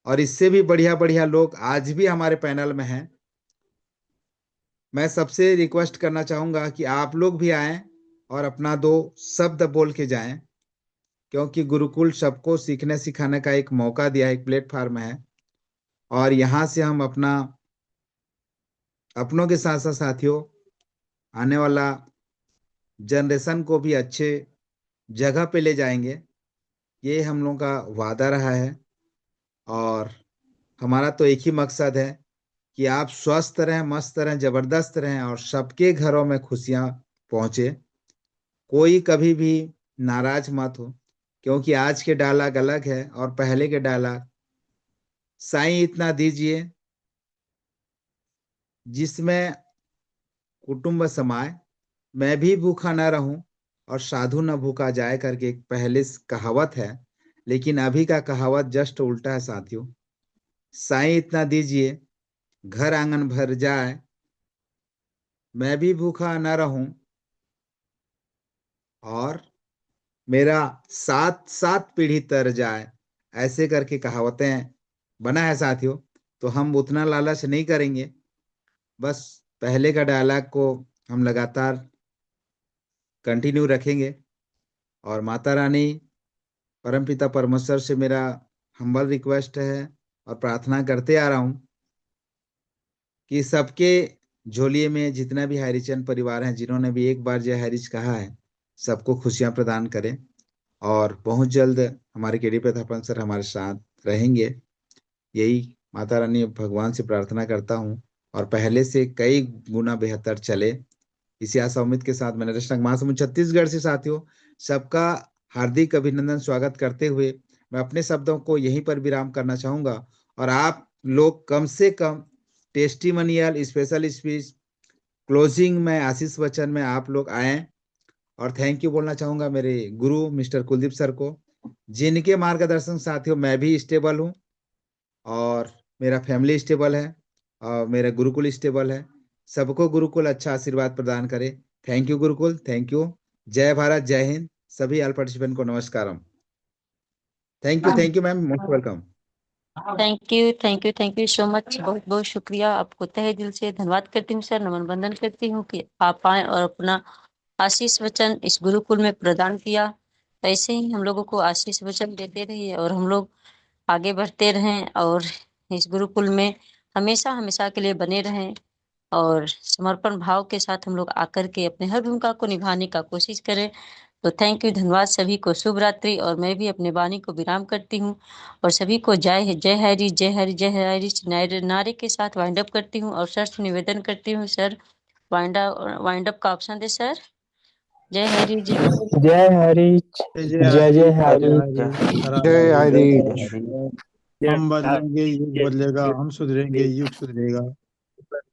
Speaker 8: और इससे भी बढ़िया बढ़िया लोग आज भी हमारे पैनल में हैं। मैं सबसे रिक्वेस्ट करना चाहूंगा कि आप लोग भी आएं और अपना 2 शब्द बोल के जाएं, क्योंकि गुरुकुल सबको सीखने सिखाने का एक मौका दिया, एक प्लेटफॉर्म है। और यहाँ से हम अपनों के साथ साथ साथियों आने वाला जनरेशन को भी अच्छे जगह पे ले जाएंगे, ये हम लोगों का वादा रहा है। और हमारा तो एक ही मकसद है कि आप स्वस्थ रहें, मस्त रहें, जबरदस्त रहें और सबके घरों में खुशियां पहुंचे। कोई कभी भी नाराज मत हो, क्योंकि आज के डायलॉग अलग है और पहले के डायलॉग, साईं इतना दीजिए जिसमें कुटुंब समाए, मैं भी भूखा न रहूं और साधु न भूखा जाए करके एक पहले कहावत है। लेकिन अभी का कहावत जस्ट उल्टा है साथियों। साईं इतना दीजिए घर आंगन भर जाए, मैं भी भूखा न रहूं और मेरा 7 पीढ़ी तर जाए, ऐसे करके कहावतें बना है साथियों। तो हम उतना लालच नहीं करेंगे, बस पहले का डायलॉग को हम लगातार कंटिन्यू रखेंगे। और माता रानी परमपिता परमेश्वर से मेरा हम्बल रिक्वेस्ट है और प्रार्थना करते आ रहा हूं कि सबके झोलिए में जितना भी हैरिचंद परिवार हैं, जिन्होंने भी एक बार जय हैरिच कहा है, सबको खुशियां प्रदान करें। और बहुत जल्द हमारे केडी प्रतापन सर हमारे साथ रहेंगे, यही माता रानी भगवान से प्रार्थना करता हूँ, और पहले से कई गुना बेहतर चले। इसी आशा उम्मीद के साथ मैंने रचना महासमुंद छत्तीसगढ़ से साथियों सबका हार्दिक अभिनंदन स्वागत करते हुए मैं अपने शब्दों को यहीं पर विराम करना चाहूंगा। और आप लोग कम से कम टेस्टिमोनियल, स्पेशल स्पीच, क्लोजिंग में आशीष वचन में आप लोग आए। और थैंक यू बोलना चाहूंगा मेरे गुरु मिस्टर कुलदीप सर को, जिनके मार्गदर्शन साथियों मैं भी स्टेबल हूँ और मेरा फैमिली स्टेबल है और मेरा गुरुकुल स्टेबल है। सबको गुरुकुल अच्छा आशीर्वाद प्रदान करे। Thank you Gurukul, thank you. जय भारत, जय हिंद। सभी ऑल पार्टिसिपेंट को नमस्कारम। Thank you ma'am, most welcome.
Speaker 1: Thank you so much. बहुत बहुत शुक्रिया, आपको तहे दिल से धन्यवाद करती हूँ सर, नमन बंदन करती हूँ कि आप आए और अपना आशीष वचन इस गुरुकुल में प्रदान किया। ऐसे ही हम लोगों को आशीष वचन देते रहिए और हम लोग आगे बढ़ते रहें और इस गुरुकुल में हमेशा हमेशा के लिए बने रहें और समर्पण भाव के साथ हम लोग आकर के अपने हर भूमिका को निभाने का कोशिश करें। तो थैंक यू, धन्यवाद सभी को, शुभ रात्रि। और मैं भी अपने वाणी को विराम करती हूँ और सभी को जय जय हरि जय हरि जय हरि नारे के साथ वाइंड अप करती हूँ। और सर से निवेदन करती हूँ सर वाइंड अप का ऑप्शन दे सर। जय हरि जय
Speaker 9: जय हरि, जय जय हरि,
Speaker 10: जय हरि।
Speaker 9: जय
Speaker 10: हम बदलेंगे, युग बदलेगा, हम सुधरेंगे, युग सुधरेगा।